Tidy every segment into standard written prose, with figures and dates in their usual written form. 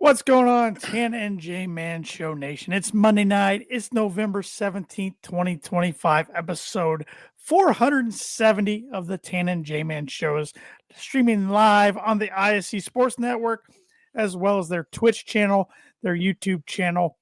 What's going on, Tan and J Man Show Nation? It's Monday night. It's November 17th, 2025, episode 470 of the Tan and J Man Shows, streaming live on the ISC Sports Network, as well as their Twitch channel, their YouTube channel,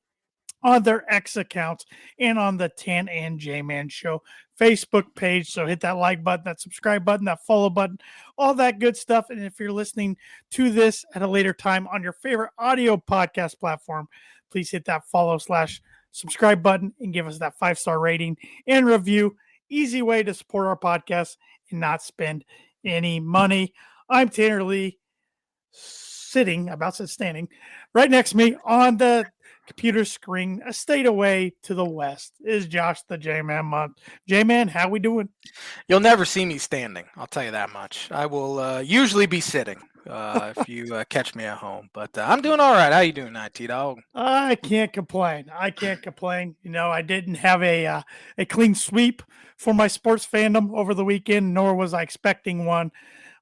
on their X accounts, and on the Tan and J Man Show Facebook page. So hit that like button, that subscribe button, that follow button, all that good stuff. And if you're listening to this at a later time on your favorite audio podcast platform, please hit that follow/subscribe button and give us that 5-star rating and review. Easy way to support our podcast and not spend any money. I'm Tanner Lee, standing right next to me on the computer screen, a state away to the west, is Josh the J-Man Month. J-Man, how we doing? You'll never see me standing, I'll tell you that much. I will usually be sitting if you catch me at home. But I'm doing all right. How you doing, T-Dog? I can't complain. You know, I didn't have a clean sweep for my sports fandom over the weekend, nor was I expecting one.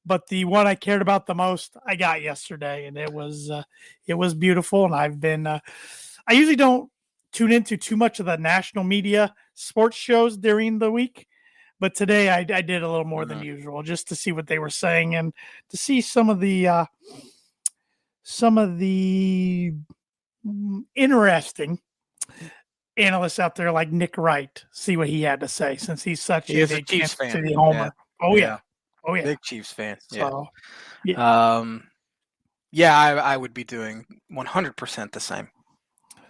But the one I cared about the most, I got yesterday, and it was beautiful. And I've been I usually don't tune into too much of the national media sports shows during the week, but today I did a little more than usual just to see what they were saying and to see some of the interesting analysts out there like Nick Wright, see what he had to say since he's such a Chiefs fan. City homer. Yeah. Oh yeah, big Chiefs fan. So, I would be doing 100% the same.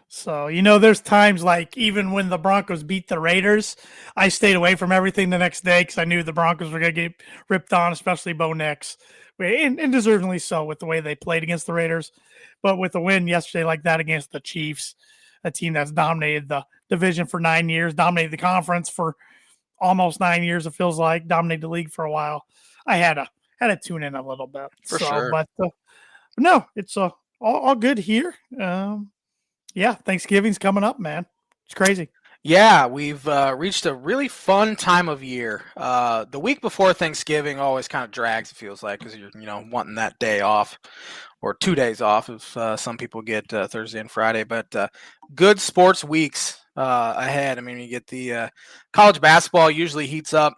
So, you know, there's times like even when the Broncos beat the Raiders, I stayed away from everything the next day because I knew the Broncos were going to get ripped on, especially Bo Nix, and deservedly so with the way they played against the Raiders. But with the win yesterday like that against the Chiefs, a team that's dominated the division for 9 years, dominated the conference for almost 9 years, it feels like, dominated the league for a while, I had to tune in a little bit. For sure. But no, it's all good here. Yeah, Thanksgiving's coming up, man. It's crazy. Yeah, we've reached a really fun time of year. The week before Thanksgiving always kind of drags, it feels like, because you're wanting that day off or 2 days off if some people get Thursday and Friday. But good sports weeks ahead. I mean, you get the college basketball usually heats up.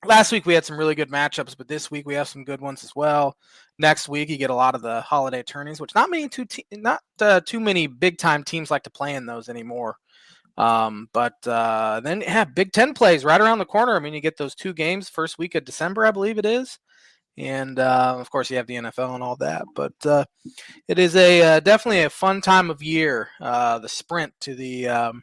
Last week we had some really good matchups, but this week we have some good ones as well. Next week you get a lot of the holiday tourneys, which not too many big time teams like to play in those anymore. But then Big Ten plays right around the corner. I mean, you get those 2 games first week of December, I believe it is, and of course you have the NFL and all that. But it is definitely a fun time of year. The sprint to the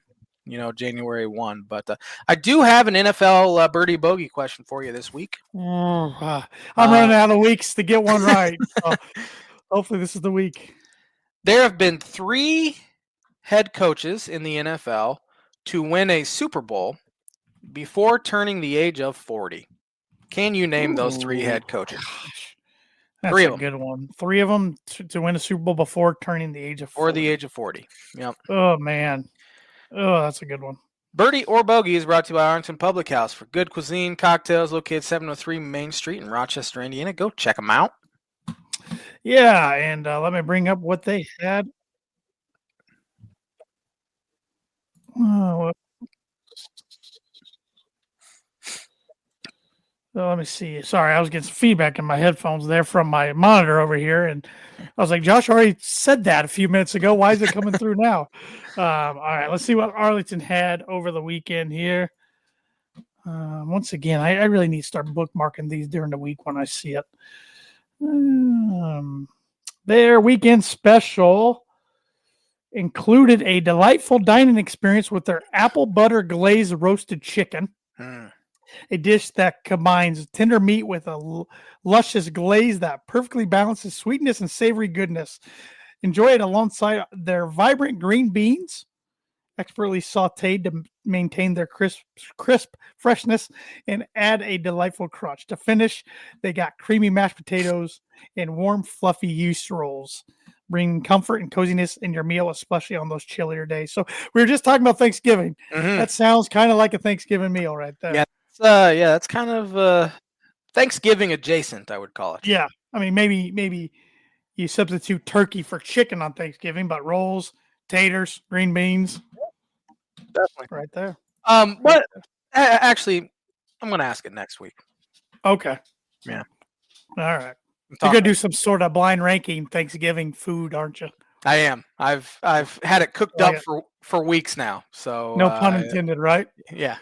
January 1. But I do have an NFL birdie bogey question for you this week. I'm running out of weeks to get one right. So hopefully this is the week. There have been 3 head coaches in the NFL to win a Super Bowl before turning the age of 40. Can you name those 3 head coaches? Gosh. That's a good one. 3 of them to win a Super Bowl before turning the age of 40. Or the age of 40. Yep. Oh, man. Oh, that's a good one. Birdie or Bogey is brought to you by Arlington Public House for good cuisine, cocktails, located 703 Main Street in Rochester, Indiana. Go check them out. Yeah, and let me bring up what they had. Let me see. Sorry, I was getting some feedback in my headphones there from my monitor over here, and I was like, Josh already said that a few minutes ago. Why is it coming through now? All right, let's see what Arlington had over the weekend here. Once again, I really need to start bookmarking these during the week when I see it. Their weekend special included a delightful dining experience with their apple butter glazed roasted chicken. A dish that combines tender meat with a luscious glaze that perfectly balances sweetness and savory goodness. Enjoy it alongside their vibrant green beans, expertly sauteed to maintain their crisp freshness and add a delightful crunch. To finish, they got creamy mashed potatoes and warm, fluffy yeast rolls, bringing comfort and coziness in your meal, especially on those chillier days. So we were just talking about Thanksgiving. Mm-hmm. That sounds kind of like a Thanksgiving meal right there. Yeah, that's kind of Thanksgiving adjacent, I would call it. Yeah, I mean maybe you substitute turkey for chicken on Thanksgiving, but rolls, taters, green beans, Definitely. right there. But actually, I'm gonna ask it next week. Okay. Yeah. All right. I'm You're gonna talking. do some sort of blind ranking Thanksgiving food, aren't you? I am. I've had it cooked Like up it. for weeks now. So No pun intended, right? yeah,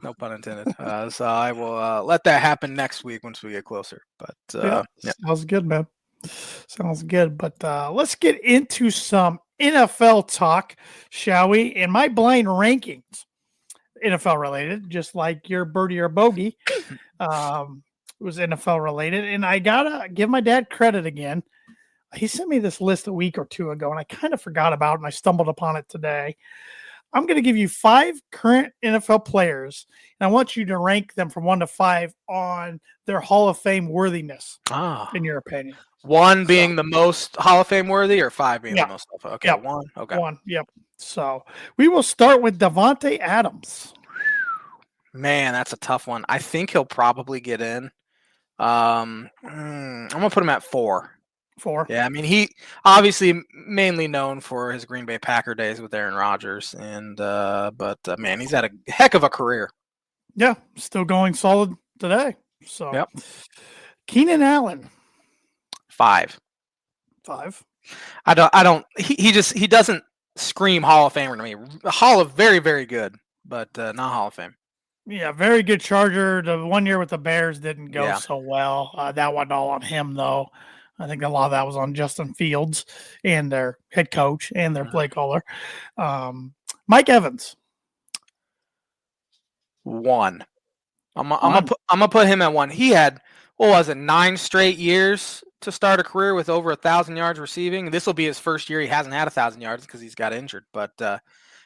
no pun intended. So I will let that happen next week once we get closer. But Yeah. yeah. Sounds good, man. Sounds good. But let's get into some NFL talk, shall we? And my blind rankings, NFL related, just like your birdie or bogey, was NFL related. And I gotta give my dad credit again. He sent me this list a week or two ago, and I kind of forgot about it, and I stumbled upon it today. I'm going to give you 5 current NFL players, and I want you to rank them from 1 to 5 on their Hall of Fame worthiness, in your opinion. 1 being the most Hall of Fame worthy, or 5 being the most? Okay, yep. 1. Okay, 1. Yep. So we will start with Davante Adams. Man, that's a tough one. I think he'll probably get in. I'm gonna put him at 4. 4. Yeah, I mean, he obviously mainly known for his Green Bay Packer days with Aaron Rodgers, and but man, he's had a heck of a career. Yeah, still going solid today. So, yep. Keenan Allen. 5. 5. I don't. He doesn't scream Hall of Famer to me. Hall of very, very good, but not Hall of Fame. Yeah, very good Charger. The 1 year with the Bears didn't go so well. That wasn't all on him, though. I think a lot of that was on Justin Fields and their head coach and their play caller. Mike Evans. 1. I'm gonna put him at 1. He had, what was it, 9 straight years to start a career with over 1,000 yards receiving. This will be his first year he hasn't had 1,000 yards because he's got injured. But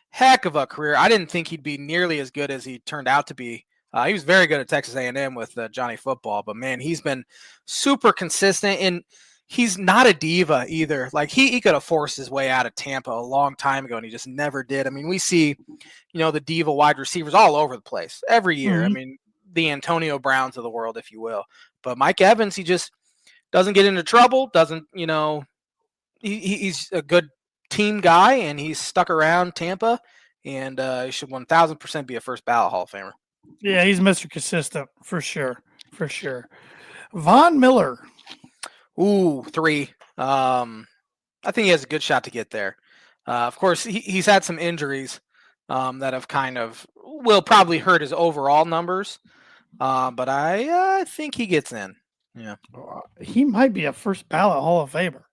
heck of a career. I didn't think he'd be nearly as good as he turned out to be. He was very good at Texas A&M with Johnny Football, but man, he's been super consistent, and he's not a diva either. Like he could have forced his way out of Tampa a long time ago, and he just never did. I mean, we see, the diva wide receivers all over the place every year. I mean, the Antonio Browns of the world, if you will. But Mike Evans, he just doesn't get into trouble. Doesn't, he's a good team guy, and he's stuck around Tampa, and he should 1,000% be a first ballot Hall of Famer. Yeah, he's Mr. Consistent for sure. For sure. Von Miller. Ooh, 3. I think he has a good shot to get there. Of course, he's had some injuries that have will probably hurt his overall numbers. But I think he gets in. Yeah. He might be a first ballot Hall of Famer.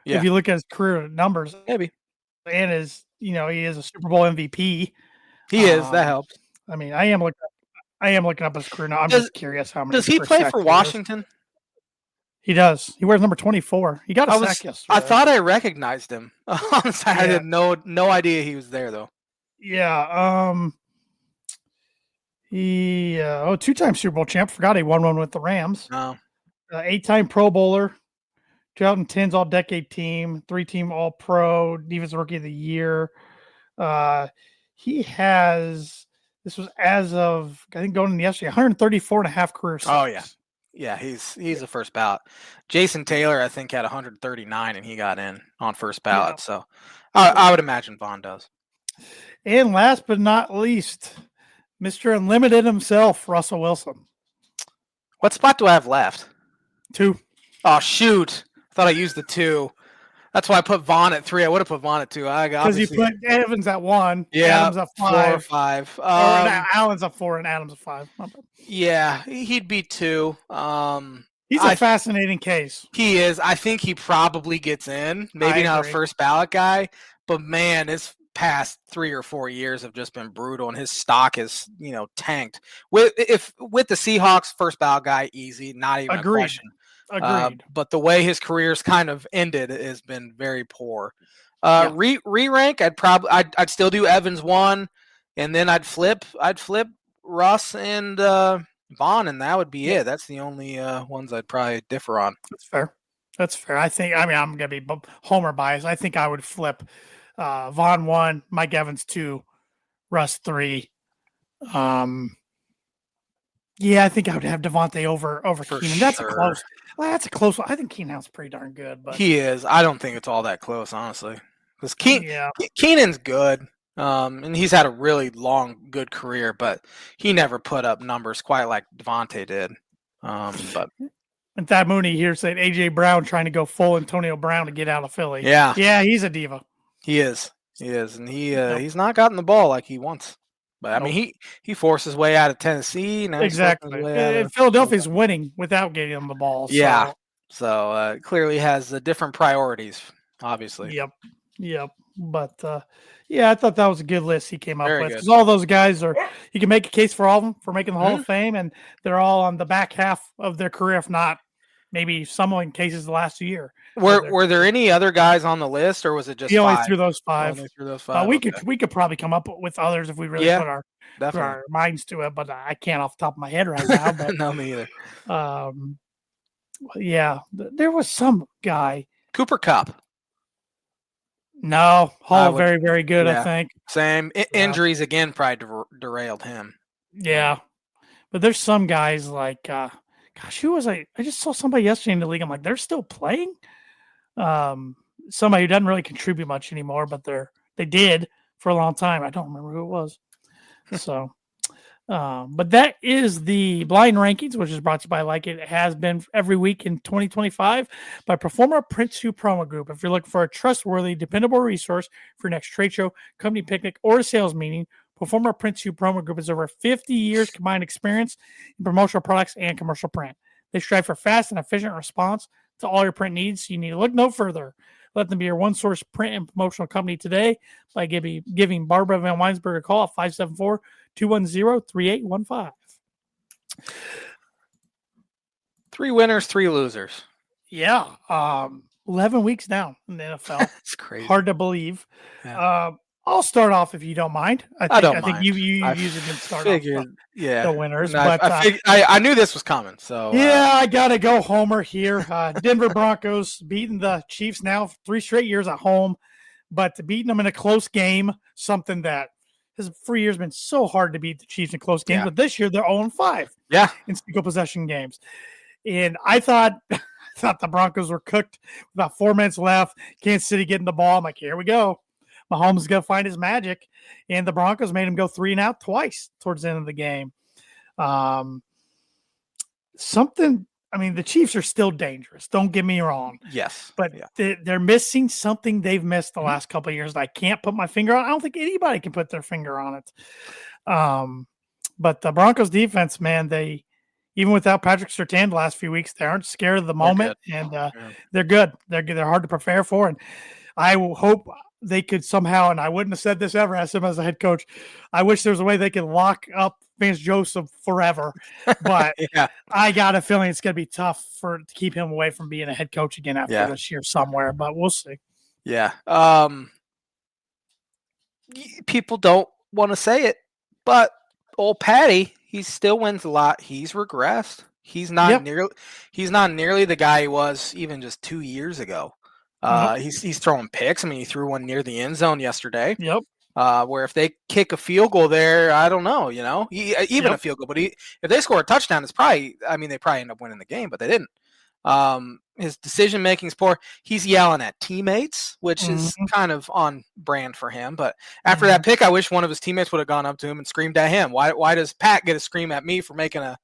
Yeah. If you look at his career numbers. Maybe. And he is a Super Bowl MVP. He is. That helps. I mean, I am looking up his career now. I'm just curious how many. Does he play for Washington? He does. He wears number 24. He got a sack yesterday. I thought I recognized him. I had no idea he was there though. Yeah. He 2-time Super Bowl champ. Forgot he won one with the Rams. No. 8-time Pro Bowler. 2010's All-Decade Team. 3-team All-Pro. Defensive Rookie of the Year. He has. This was as of, I think, going in yesterday, 134.5 career sacks. Oh, yeah. Yeah, he's a first ballot. Jason Taylor, I think, had 139, and he got in on first ballot. Yeah. So I would imagine Vaughn does. And last but not least, Mr. Unlimited himself, Russell Wilson. What spot do I have left? 2. Oh, shoot. I thought I used the 2. That's why I put Vaughn at 3. I would have put Vaughn at 2. Because you put Evans at 1. Yeah. Adams at 5. 4 or 5. Allen's at 4 and Adams at 5. Yeah, he'd be 2. He's a fascinating case. He is. I think he probably gets in. Maybe not a first ballot guy, but man, his past 3 or 4 years have just been brutal, and his stock is, tanked. With the Seahawks, first ballot guy, easy, not even a question. Agreed. But the way his career's kind of ended has been very poor. Re-rank, I'd still do Evans 1, and then I'd flip Russ and Vaughn, and that would be it. That's the only ones I'd probably differ on. That's fair. I'm going to be homer biased. I think I would flip Vaughn 1, Mike Evans 2, Russ 3. Yeah, I think I would have Davante over Keenan. That's a close. Well, that's a close one. I think Keenan's pretty darn good, but He is. I don't think it's all that close, honestly. Because yeah. Keenan's good, and he's had a really long, good career, but he never put up numbers quite like Devontae did. But And Thad Mooney here said AJ Brown trying to go full Antonio Brown to get out of Philly. yeah, He's a diva. he is. He is, and Nope. he's not gotten the ball like he wants. But I mean, Nope. he forced his way out of Tennessee. Now he's forcing his Exactly. way out And of Philadelphia's winning without getting him the ball. yeah. So So clearly has different priorities, obviously. Yep. But I thought that was a good list he came up Very with, good. because all those guys are. You can make a case for all of them for making the Hall Mhm. of Fame, and they're all on the back half of their career, if not maybe some in cases the last year. Were there any other guys on the list, or was it just He only five? threw those five. Only threw those five. We Okay. could probably come up with others if we really Yeah, put our definitely. minds to it, but I can't off the top of my head right now. But No, me either. there was some guy. Cooper Cup. No, Hall very, very good, yeah. I think. Same. Injuries again probably derailed him. Yeah. But there's some guys like, gosh, who was I just saw somebody yesterday in the league. I'm like, they're still playing? Somebody who doesn't really contribute much anymore, but they did for a long time. I don't remember who it was. So, but that is the blind rankings, which is brought to you by Like It has been every week in 2025 by Performer Print 2 Promo Group. If you're looking for a trustworthy, dependable resource for your next trade show, company picnic, or sales meeting, Performer Print 2 Promo Group is over 50 years combined experience in promotional products and commercial print. They strive for fast and efficient response to all your print needs. You need to look no further. Let them be your one source print and promotional company today by giving Barbara Van Weinsberg a call at 574-210-3815. 3 winners, 3 losers. Yeah. 11 weeks down in the NFL. It's crazy. Hard to believe. Yeah. I'll start off if you don't mind. I think you usually can start off the winners. But I knew this was coming. So I gotta go Homer here. Denver Broncos beating the Chiefs now 3 straight years at home, but beating them in a close game, something that has for years been so hard to beat the Chiefs in close games. Yeah. But this year they're 0-5 in single possession games. And I thought the Broncos were cooked with about 4 minutes left. Kansas City getting the ball. I'm like, here we go. Mahomes is going to find his magic. And the Broncos made him go 3 and out twice towards the end of the game. The Chiefs are still dangerous. Don't get me wrong. Yes. But they're missing something they've missed the last couple of years that I can't put my finger on. I don't think anybody can put their finger on it. But the Broncos defense, man, even without Patrick Surtain the last few weeks, they aren't scared of the moment, and they're good. They're hard to prepare for, and I hope they could somehow, and I wouldn't have said this ever as him as a head coach, I wish there was a way they could lock up Vance Joseph forever, but I got a feeling it's going to be tough to keep him away from being a head coach again after this year somewhere, but we'll see. Yeah. People don't want to say it, but old Patty, he still wins a lot. He's regressed. He's not nearly the guy he was even just 2 years ago. He's throwing picks. I mean, he threw one near the end zone yesterday. Yep. Where if they kick a field goal there, I don't know, even a field goal. But if they score a touchdown, it's probably, they probably end up winning the game, but they didn't. His decision making is poor. He's yelling at teammates, which is kind of on brand for him. But after that pick, I wish one of his teammates would have gone up to him and screamed at him. Why does Pat get to scream at me for making a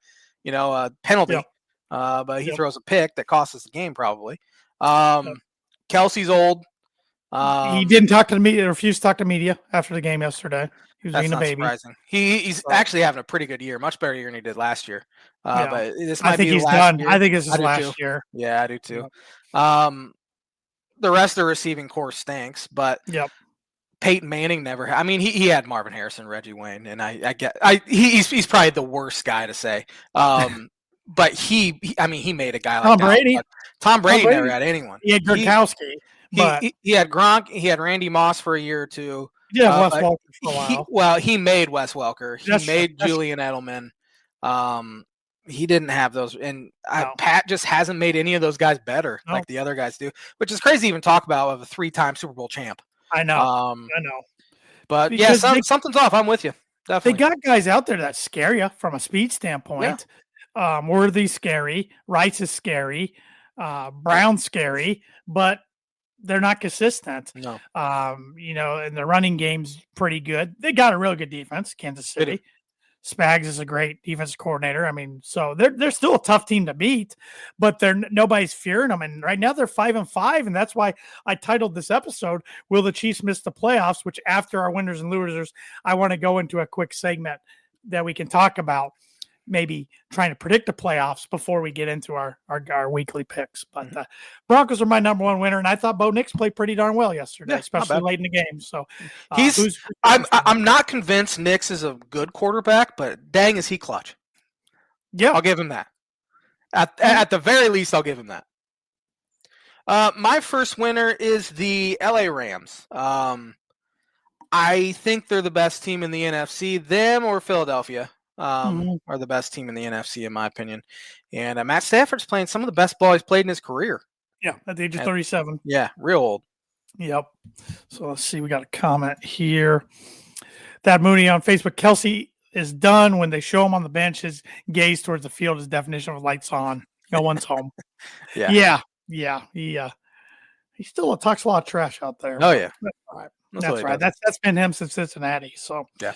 penalty? But he throws a pick that costs us the game probably. Kelsey's old. He didn't talk to the media, refused to talk to media after the game yesterday. He was being a baby. Surprising. He's actually having a pretty good year, much better year than he did last year. But this might be he's done. Year. I think this is last year. Yeah, I do too. The rest of the receiving core stinks, but Peyton Manning never. He had Marvin Harrison, Reggie Wayne, and he's probably the worst guy to say. But he made a guy like Tom Brady. Tom Brady never had anyone. He had Gronkowski. He had Gronk. He had Randy Moss for a year or two. Yeah, Wes Welker for a while. He made Wes Welker. He made Julian Edelman. He didn't have those, and Pat just hasn't made any of those guys better like the other guys do, which is crazy to even talk about of a 3-time Super Bowl champ. I know. But something's off. I'm with you. Definitely. They got guys out there that scare you from a speed standpoint. Worthy scary, Rice is scary, Brown scary, but they're not consistent. No, And the running game's pretty good. They got a real good defense, Kansas they do. City. Spags is a great defense coordinator. I mean, so they're still a tough team to beat, but nobody's fearing them. And right now they're 5-5, and that's why I titled this episode "Will the Chiefs Miss the Playoffs?" Which after our winners and losers, I want to go into a quick segment that we can talk about, maybe trying to predict the playoffs before we get into our weekly picks. But Broncos are my number one winner, and I thought Bo Nix played pretty darn well yesterday, especially late in the game. So I'm not convinced Nix is a good quarterback, but dang, is he clutch. Yeah, I'll give him that. At the very least, I'll give him that. My first winner is the LA Rams. I think they're the best team in the NFC. Them or Philadelphia are the best team in the NFC, in my opinion. And Matt Stafford's playing some of the best ball he's played in his career. Yeah, at the age of 37. Yeah, real old. Yep. So let's see. We got a comment here. That Mooney on Facebook. Kelsey is done when they show him on the bench. His gaze towards the field is definition of lights on. No one's home. Yeah. He still talks a lot of trash out there. Oh yeah. That's right. That's right. That's been him since Cincinnati. So yeah.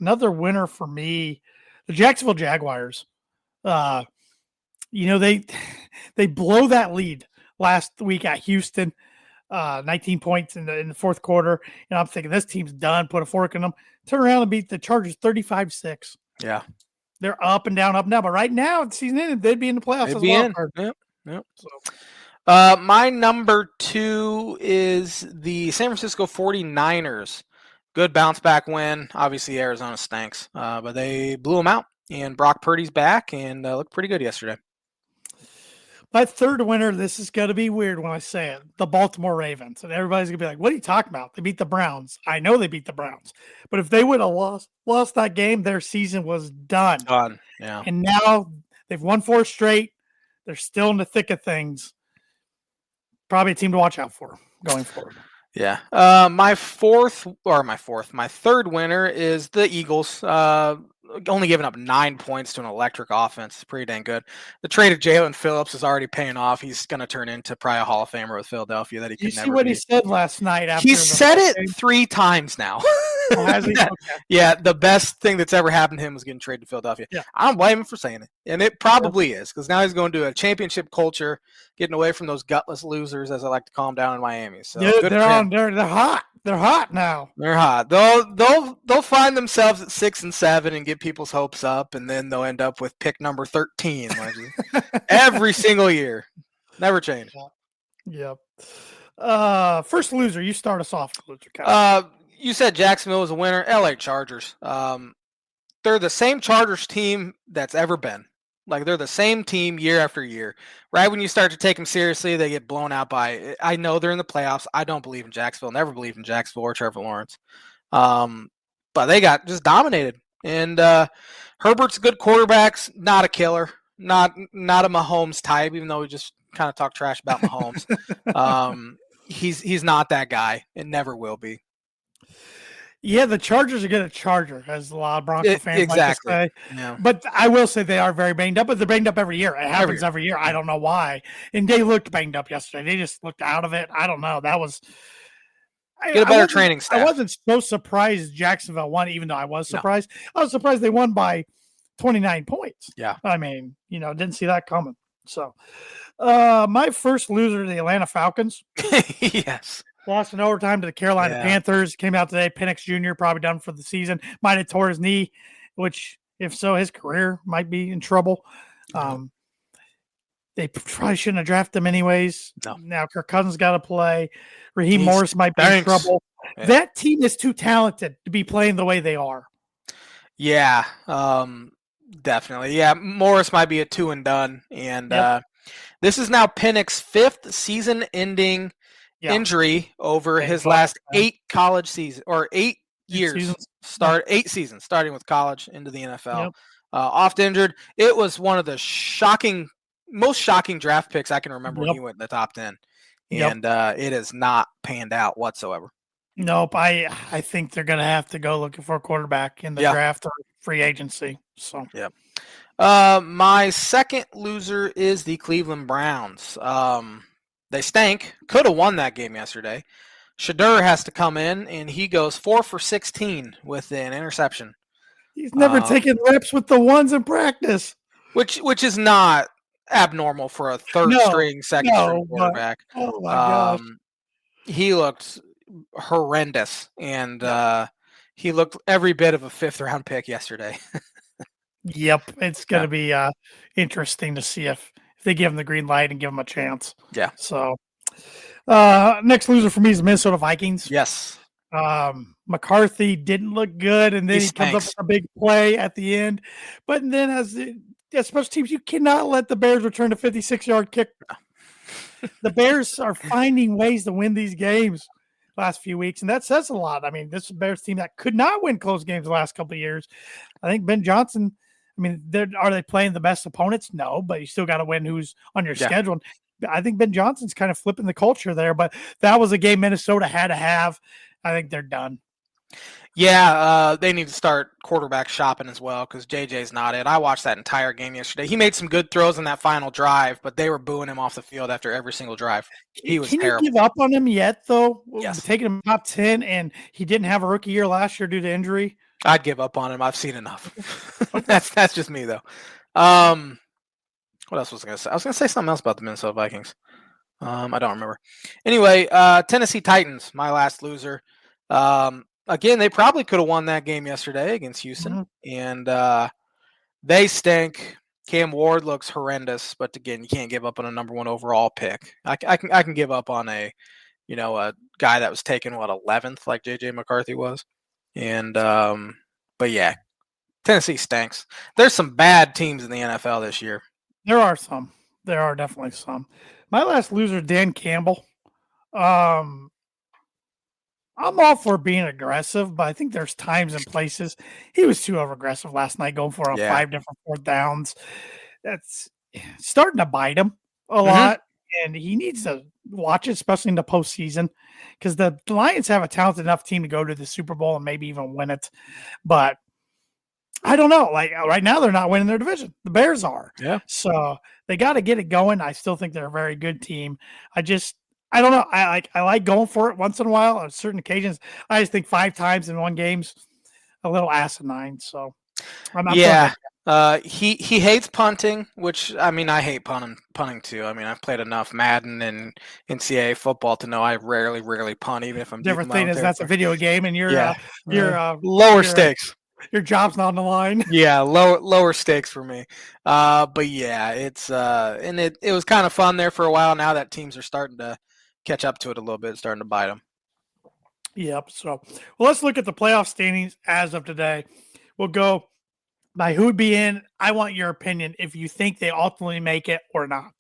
Another winner for me, the Jacksonville Jaguars. They blow that lead last week at Houston, 19 points in the fourth quarter. And I'm thinking this team's done, put a fork in them, turn around and beat the Chargers 35-6. Yeah. They're up and down. But right now, the season ended, they'd be in the playoffs as well. Yep. So. My number 2 is the San Francisco 49ers. Good bounce back win. Obviously, Arizona stinks, but they blew them out. And Brock Purdy's back and looked pretty good yesterday. My third winner, this is going to be weird when I say it, the Baltimore Ravens. And everybody's going to be like, what are you talking about? They beat the Browns. I know they beat the Browns. But if they would have lost that game, their season was done. Done, yeah. And now they've won 4 straight. They're still in the thick of things. Probably a team to watch out for going forward. Yeah. My third winner is the Eagles. Only giving up 9 points to an electric offense is pretty dang good. The trade of Jalen Phillips is already paying off. He's going to turn into probably a Hall of Famer with Philadelphia that he could never be. You see what he said last night? He said it 3 times now. Oh, has he? Okay. Yeah, the best thing that's ever happened to him was getting traded to Philadelphia. Yeah. I don't blame him for saying it. And it probably is, because now he's going to a championship culture, getting away from those gutless losers, as I like to call them, down in Miami. So they're hot. They're hot now. They're hot. They'll find themselves at 6-7 and get people's hopes up, and then they'll end up with pick number 13 every single year. Never change. Yep. First loser. You start us off, loser. You said Jacksonville was a winner. LA Chargers. They're the same Chargers team that's ever been. Like, they're the same team year after year. Right when you start to take them seriously, they get blown out by. I know they're in the playoffs. I don't believe in Jacksonville. Never believed in Jacksonville or Trevor Lawrence. But they got just dominated. And Herbert's a good quarterback, not a killer, not a Mahomes type. Even though we just kind of talk trash about Mahomes, he's not that guy and never will be. Yeah, the Chargers are going to Charger, as a lot of Bronco fans like to say. Yeah. But I will say they are very banged up, but they're banged up every year. It happens every year. I don't know why. And they looked banged up yesterday. They just looked out of it. I don't know. That was get a better training staff. I wasn't so surprised Jacksonville won, even though I was surprised. No. I was surprised they won by 29 points. Yeah. I mean, didn't see that coming. So my first loser, the Atlanta Falcons. Yes. Lost in overtime to the Carolina Panthers. Came out today. Penix Jr. probably done for the season. Might have tore his knee, which, if so, his career might be in trouble. They probably shouldn't have drafted him anyways. No. Now Kirk Cousins got to play. Raheem Morris might be in trouble. Yeah. That team is too talented to be playing the way they are. Yeah, definitely. Yeah, Morris might be a 2 and done. And this is now Penix's 5th season-ending injury over his last 8 college seasons, or 8 years. 8 seasons, starting with college into the NFL. Yep. Oft injured. It was one of the most shocking draft picks I can remember when he went in the top 10. And it has not panned out whatsoever. Nope. I think they're going to have to go looking for a quarterback in the draft or free agency. So Yep. My second loser is the Cleveland Browns. They stank. Could have won that game yesterday. Shadur has to come in, and he goes 4 for 16 with an interception. he's never taken reps with the ones in practice. Which is not abnormal for a third string, second string quarterback. But, oh my gosh. He looked horrendous, and he looked every bit of a 5th round pick yesterday. Yep, it's going to be interesting to see if they give him the green light and give him a chance. Yeah. So next loser for me is the Minnesota Vikings. Yes. McCarthy didn't look good, and then he comes up with a big play at the end. But then as special teams, you cannot let the Bears return a 56-yard kick. The Bears are finding ways to win these games last few weeks, and that says a lot. I mean, this is a Bears team that could not win close games the last couple of years. I think Ben Johnson, I mean, are they playing the best opponents? No, but you still got to win who's on your schedule. And I think Ben Johnson's kind of flipping the culture there, but that was a game Minnesota had to have. I think they're done. Yeah, they need to start quarterback shopping as well because JJ's not it. I watched that entire game yesterday. He made some good throws in that final drive, but they were booing him off the field after every single drive. He was terrible. Can you give up on him yet, though? Yes. Taking him top 10, and he didn't have a rookie year last year due to injury. I'd give up on him. I've seen enough. That's just me, though. What else was I going to say? I was going to say something else about the Minnesota Vikings. I don't remember. Anyway, Tennessee Titans, my last loser. Again, they probably could have won that game yesterday against Houston, and they stink. Cam Ward looks horrendous, but again, you can't give up on a number 1 overall pick. I can give up on a guy that was taken 11th, like JJ McCarthy was, and but yeah, Tennessee stinks. There's some bad teams in the NFL this year. There are some. There are definitely some. My last loser, Dan Campbell. I'm all for being aggressive, but I think there's times and places he was too over-aggressive last night, going for 5 different 4th downs. That's starting to bite him a lot, and he needs to watch it, especially in the postseason, because the Lions have a talented enough team to go to the Super Bowl and maybe even win it. But I don't know. Like right now, they're not winning their division. The Bears are. Yeah. So they got to get it going. I still think they're a very good team. I don't know. I like going for it once in a while on certain occasions. I just think 5 times in one game's a little asinine. So he hates punting, which I mean I hate punting too. I mean I've played enough Madden and NCAA football to know I rarely punt, even if I'm different thing is that's a video game and you're lower stakes. Your job's not on the line. Yeah, lower stakes for me. But yeah, it's and it was kind of fun there for a while. Now that teams are starting to catch up to it a little bit, starting to bite them. Yep. So, well, let's look at the playoff standings as of today. We'll go by who would be in. I want your opinion if you think they ultimately make it or not.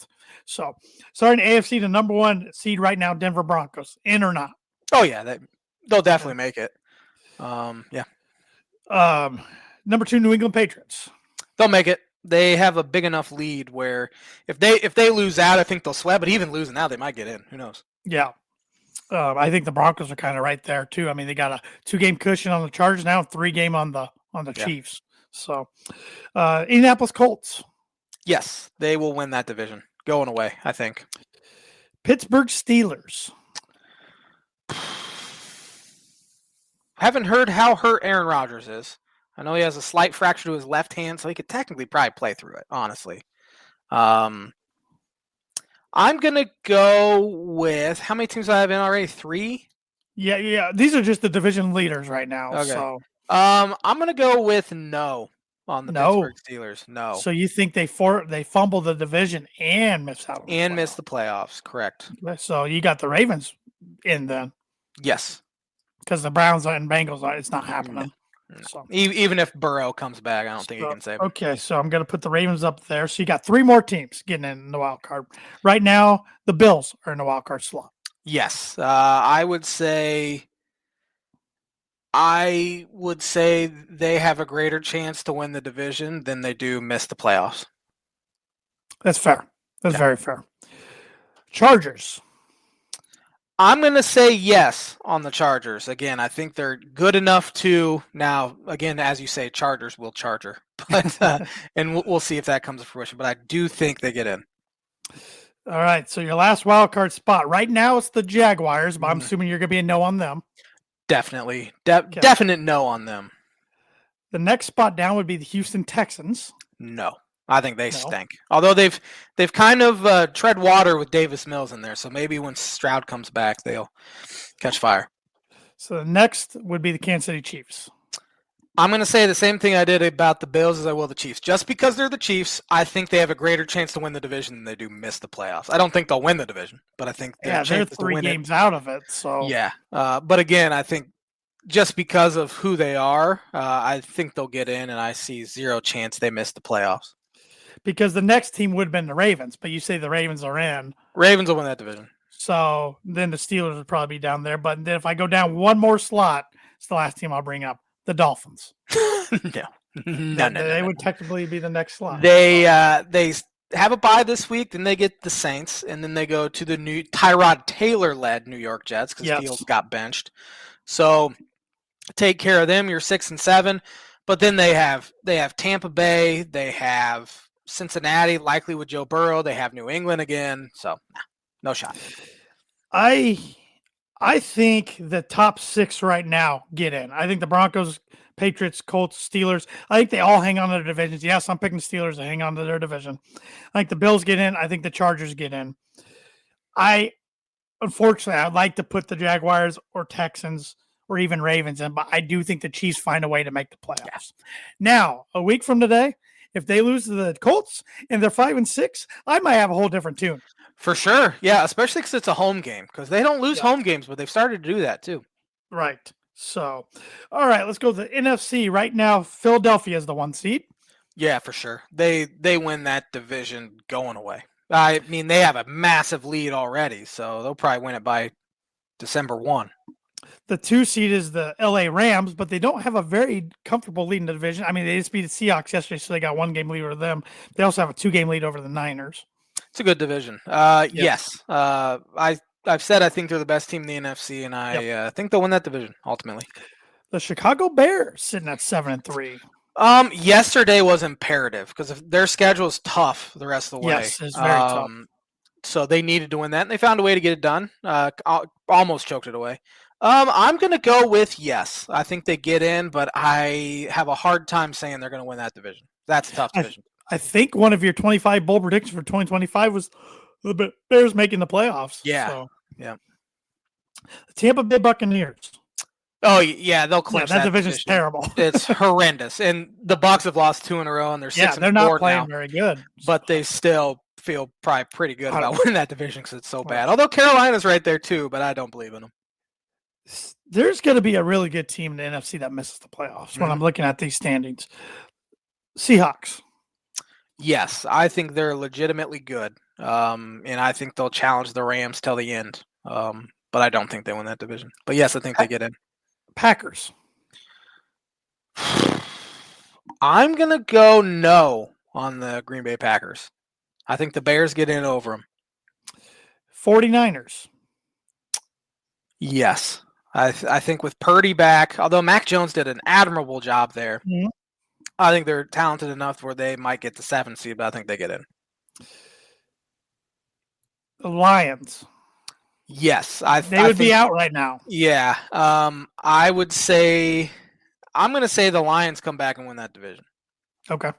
So, starting AFC, the number 1 seed right now, Denver Broncos, in or not? Oh yeah, they'll definitely make it. Yeah. Number 2, New England Patriots. They'll make it. They have a big enough lead where if they lose out, I think they'll sweat. But even losing out, they might get in. Who knows? Yeah. I think the Broncos are kind of right there too. I mean, they got a 2-game cushion on the Chargers now, 3-game on the Chiefs. So, Indianapolis Colts. Yes, they will win that division. Going away, I think. Pittsburgh Steelers. Haven't heard how hurt Aaron Rodgers is. I know he has a slight fracture to his left hand, so he could technically probably play through it, honestly. I'm going to go with, how many teams do I have in already? 3? Yeah. These are just the division leaders right now. Okay. So, I'm going to go with no on the Pittsburgh Steelers. No. So you think they fumble the division and miss out on miss the playoffs, correct. So you got the Ravens in then. Yes. Because the Browns and Bengals, it's not happening. No. So. Even if Burrow comes back, I don't think he can save him. Okay, so I'm going to put the Ravens up there. So you got 3 more teams getting in the wild card. Right now, the Bills are in the wild card slot. Yes. I would say they have a greater chance to win the division than they do miss the playoffs. That's fair. That's very fair. Chargers. I'm going to say yes on the Chargers. Again, I think they're good enough to now. Again, as you say, Chargers will Charger, but and we'll see if that comes to fruition. But I do think they get in. All right, so your last wild card spot right now it's the Jaguars, but I'm Mm, assuming you're going to be a no on them. definitely, Okay. definite no on them. The next spot down would be the Houston Texans. No, I think they No. stink. Although they've kind of tread water with Davis Mills in there, so maybe when Stroud comes back, they'll catch fire. So the next would be the Kansas City Chiefs. I'm going to say the same thing I did about the Bills as I will the Chiefs. Just because they're the Chiefs, I think they have a greater chance to win the division than they do miss the playoffs. I don't think they'll win the division, but I think their They're chances to 3 win games out of it. it. So Yeah, but again, I think just because of who they are, I think they'll get in, and I see zero chance they miss the playoffs. Because the next team would have been the Ravens, but you say the Ravens are in. Ravens will win that division. So then the Steelers would probably be down there. But then if I go down one more slot, it's the last team I'll bring up, the Dolphins. No. They would technically be the next slot. They have a bye this week, then they get the Saints, and then they go to the new Tyrod Taylor-led New York Jets because Fields got benched. So take care of them. You're 6-7, but then they have Tampa Bay, they have Cincinnati, likely with Joe Burrow. They have New England again. So no shot. I think the top 6 right now get in. I think the Broncos, Patriots, Colts, Steelers, I think they all hang on to their divisions. Yes, I'm picking the Steelers to hang on to their division. I think the Bills get in. I think the Chargers get in. Unfortunately, I'd like to put the Jaguars or Texans or even Ravens in, but I do think the Chiefs find a way to make the playoffs. Yeah. Now, a week from today, if they lose to the Colts and they're 5-6, I might have a whole different tune. For sure. Yeah, especially because it's a home game, because they don't lose home games, but they've started to do that too. Right. So, all right, let's go to the NFC. Right now, Philadelphia is the 1 seed. Yeah, for sure. They win that division going away. I mean, they have a massive lead already, so they'll probably win it by December 1. The 2 seed is the LA Rams, but they don't have a very comfortable lead in the division. I mean, they just beat the Seahawks yesterday, so they got 1 game lead over them. They also have a 2-game lead over the Niners. It's a good division. Yes. I've said I think they're the best team in the NFC, and I think they'll win that division ultimately. The Chicago Bears sitting at 7-3. Yesterday was imperative because their schedule is tough the rest of the way. Yes, it's very tough. So they needed to win that, and they found a way to get it done. Almost choked it away. I'm going to go with yes. I think they get in, but I have a hard time saying they're going to win that division. That's a tough division. I think one of your 25 bold predictions for 2025 was the Bears making the playoffs. Yeah. So. Yeah. The Tampa Bay Buccaneers. Oh yeah, they'll clinch that division's terrible. It's horrendous, and the Bucs have lost 2 in a row, and they're 6-4 they're not playing now, very good, but they still feel probably pretty good about winning that division because it's so bad. Although Carolina's right there too, but I don't believe in them. There's going to be a really good team in the NFC that misses the playoffs when I'm looking at these standings. Seahawks. Yes, I think they're legitimately good, and I think they'll challenge the Rams till the end. But I don't think they win that division. But yes, I think they get in. Packers. I'm going to go no on the Green Bay Packers. I think the Bears get in over them. 49ers. Yes. I think with Purdy back, although Mac Jones did an admirable job there, I think they're talented enough where they might get the 7th seed, but I think they get in. The Lions. Yes. They would be out right now. Yeah. I would say I'm going to say the Lions come back and win that division. Okay.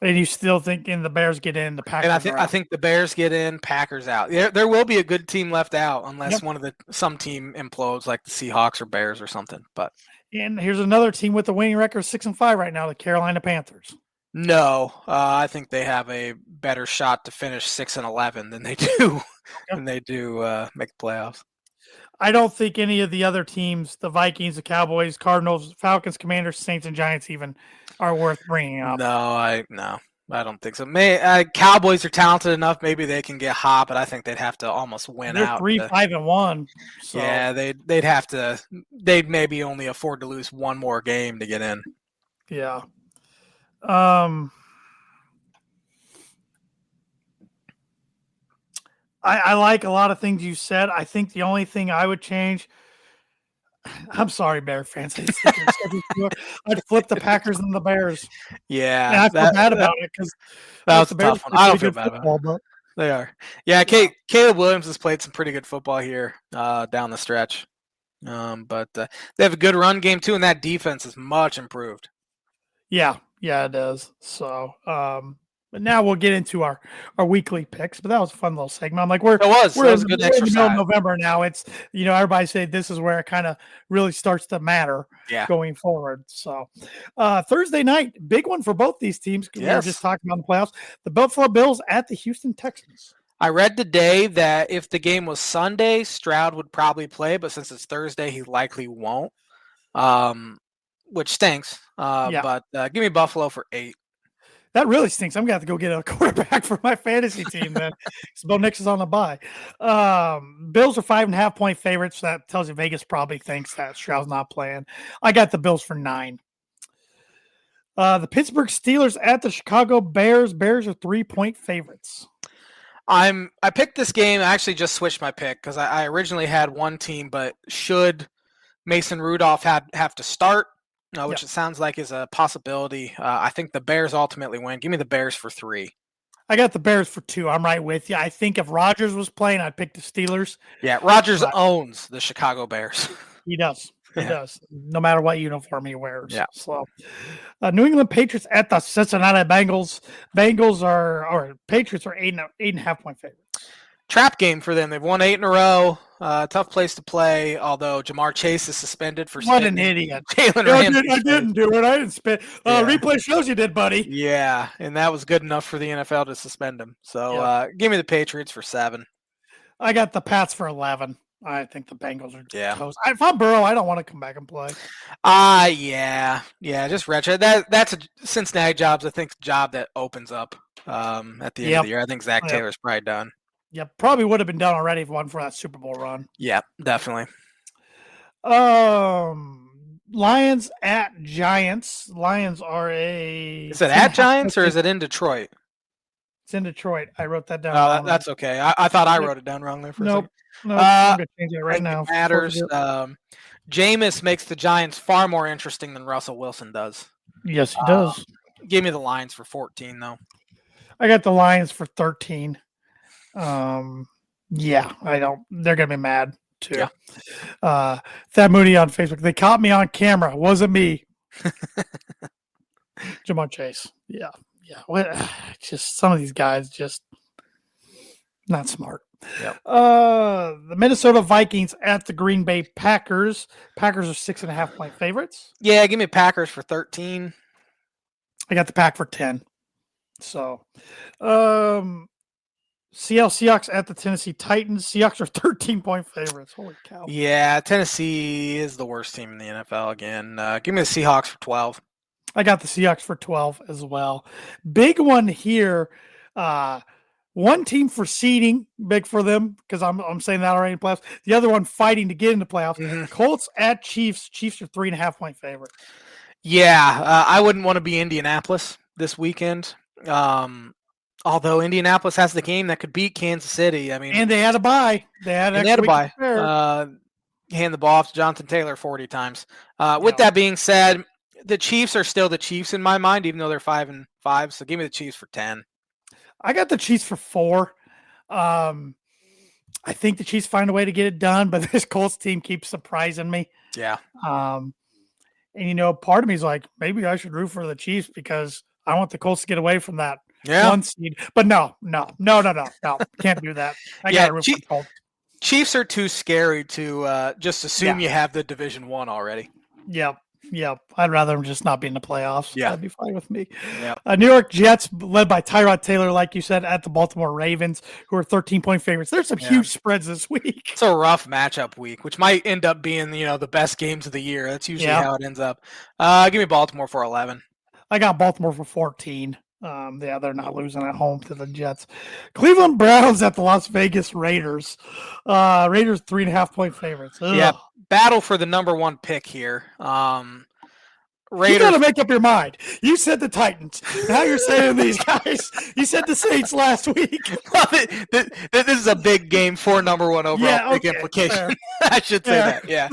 And you still thinking the Bears get in, the Packers and I think the Bears get in, Packers out. There will be a good team left out unless some team implodes like the Seahawks or Bears or something. And here's another team with a winning record 6-5 right now, the Carolina Panthers. No, I think they have a better shot to finish 6-11 than they do make the playoffs. I don't think any of the other teams, the Vikings, the Cowboys, Cardinals, Falcons, Commanders, Saints, and Giants even are worth bringing up. No, I don't think so. Cowboys are talented enough. Maybe they can get hot, but I think they'd have to almost win out. They're 3-5-1. So. Yeah, they'd have to. They'd maybe only afford to lose one more game to get in. Yeah. I like a lot of things you said. I think the only thing I would change. I'm sorry, Bear fans. I'd flip the Packers and the Bears, and Yeah, I feel that bad that, about it because that was the a Bears tough one. play I don't pretty feel good bad about it. football, but They are. Yeah, yeah, Caleb Williams has played some pretty good football here down the stretch. But they have a good run game too, and that defense is much improved. yeah, it does. So, but now we'll get into our weekly picks. But that was a fun little segment. I'm like, It was. That was a good we're in the middle of exercise. November now. It's everybody say this is where it kind of really starts to matter Yeah. going forward. So, Thursday night, big one for both these teams. We were just Yes. talking about the playoffs. The Buffalo Bills at the Houston Texans. I read today that if the game was Sunday, Stroud would probably play, but since it's Thursday, he likely won't. Which stinks. Yeah. But give me Buffalo for 8. That really stinks. I'm gonna have to go get a quarterback for my fantasy team then. Bo Nix is on the bye. Bills are 5.5-point favorites. So that tells you Vegas probably thinks that Stroud's not playing. I got the Bills for 9. The Pittsburgh Steelers at the Chicago Bears. Bears are 3-point favorites. I picked this game. I actually just switched my pick because I originally had one team, but should Mason Rudolph have to start, which it sounds like is a possibility. I think the Bears ultimately win. Give me the Bears for 3. I got the Bears for 2. I'm right with you. I think if Rodgers was playing, I'd pick the Steelers. Yeah, Rodgers owns the Chicago Bears. He does. He does. No matter what uniform he wears. Yeah. So, New England Patriots at the Cincinnati Bengals. Patriots are 8.5-point favorites. Trap game for them. They've won 8 in a row. Tough place to play, although Jamar Chase is suspended for what an idiot. Jalen Ramsey. I didn't do it. I didn't spit. Yeah. Replay shows you did, buddy. Yeah, and that was good enough for the NFL to suspend him. So give me the Patriots for 7. I got the Pats for 11. I think the Bengals are toast. If I'm Burrow, I don't want to come back and play. Yeah, just retro. That's a Cincinnati job's. I think the job that opens up at the end of the year. I think Zach Taylor's probably done. Yeah, probably would have been done already if it wasn't for that Super Bowl run. Yeah, definitely. Lions at Giants. Lions are Is it at Giants or is it in Detroit? It's in Detroit. I wrote that down. That's okay. I thought I wrote it down wrong there for a second. No, I'm going to change it right now. It matters. Jameis makes the Giants far more interesting than Russell Wilson does. Yes, he does. Give me the Lions for 14, though. I got the Lions for 13. Yeah, I don't. They're going to be mad, too. Yeah. Thad Moody on Facebook. They caught me on camera. It wasn't me. Jamar Chase. Yeah. Just some of these guys just not smart. Yep. The Minnesota Vikings at the Green Bay Packers. Packers are 6.5-point favorites. Yeah, give me Packers for 13. I got the Pack for 10. So, Seahawks at the Tennessee Titans. Seahawks are 13-point favorites. Holy cow. Yeah, Tennessee is the worst team in the NFL again. Give me the Seahawks for 12. I got the Seahawks for 12 as well. Big one here. One team for seeding, big for them, because I'm saying that already in playoffs. The other one fighting to get into playoffs. Mm-hmm. Colts at Chiefs. Chiefs are 3.5-point favorites. Yeah, I wouldn't want to be Indianapolis this weekend. Although Indianapolis has the game that could beat Kansas City. I mean, and they had a bye. They had a bye. Hand the ball off to Jonathan Taylor 40 times. With that being said, the Chiefs are still the Chiefs in my mind, even though they're 5-5. So give me the Chiefs for 10. I got the Chiefs for 4. I think the Chiefs find a way to get it done, but this Colts team keeps surprising me. Yeah. And part of me is like, maybe I should root for the Chiefs because I want the Colts to get away from that one seed. But no. Can't do that. I got to root for the Colts. Chiefs are too scary to just assume you have the Division 1 already. Yep. I'd rather them just not be in the playoffs. Yeah. That'd be fine with me. Yep. New York Jets, led by Tyrod Taylor, like you said, at the Baltimore Ravens, who are 13-point favorites. There's some huge spreads this week. It's a rough matchup week, which might end up being, the best games of the year. That's usually how it ends up. Give me Baltimore for 11. I got Baltimore for 14. They're not losing at home to the Jets. Cleveland Browns at the Las Vegas Raiders. Raiders 3.5-point favorites. Ugh. Yeah, battle for the number 1 pick here. You got to make up your mind. You said the Titans. Now you're saying these guys. You said the Saints last week. This is a big game for number one overall pick implication. I should say that. Yeah.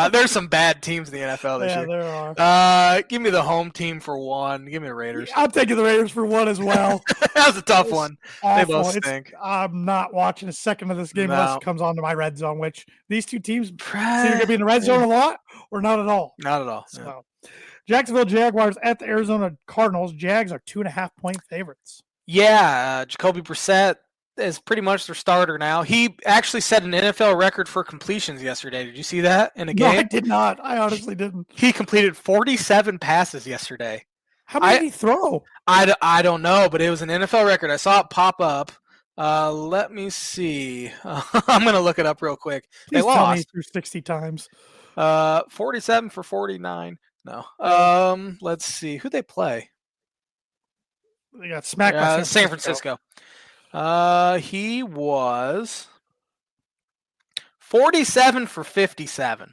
There's some bad teams in the NFL this year. There are. Give me the home team for one. Give me the Raiders. I'm taking the Raiders for one as well. That was a tough one. Awful. They both stink. I'm not watching a second of this game unless it comes onto my red zone, which these two teams either going to be in the red zone a lot or not at all. Not at all. So. Jacksonville Jaguars at the Arizona Cardinals. Jags are 2.5-point favorites. Yeah, Jacoby Brissett is pretty much their starter now. He actually set an NFL record for completions yesterday. Did you see that in a game? No, I did not. I honestly didn't. He completed 47 passes yesterday. How many did he throw? I don't know, but it was an NFL record. I saw it pop up. Let me see. I'm going to look it up real quick. Please tell me he threw 60 times. 47 for 49. No. Let's see. Who they play? They got smacked by San Francisco. He was 47 for 57.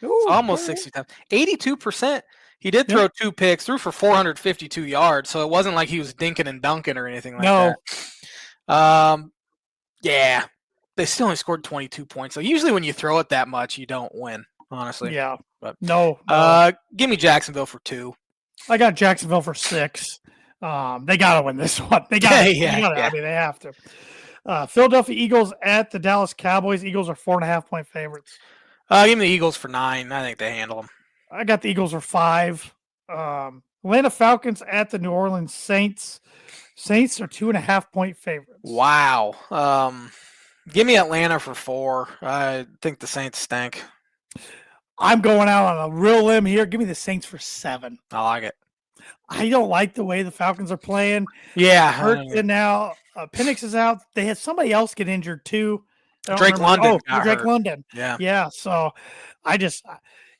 Ooh, so almost 60 times. 82%. He did throw 2 picks, threw for 452 yards, so it wasn't like he was dinking and dunking or anything like that. Yeah. They still only scored 22 points. So usually when you throw it that much, you don't win, honestly. Yeah. But no. Give me Jacksonville for 2. I got Jacksonville for 6. They got to win this one. They got to. I mean, they have to. Philadelphia Eagles at the Dallas Cowboys. Eagles are 4.5-point favorites. Give me the Eagles for 9. I think they handle them. I got the Eagles for 5. Atlanta Falcons at the New Orleans Saints. Saints are 2.5-point favorites. Wow. Give me Atlanta for 4. I think the Saints stink. I'm going out on a real limb here. Give me the Saints for 7. I like it. I don't like the way the Falcons are playing. Yeah. Hurts in now. Penix is out. They had somebody else get injured too. Drake London. Drake London. Yeah. Yeah. So I just,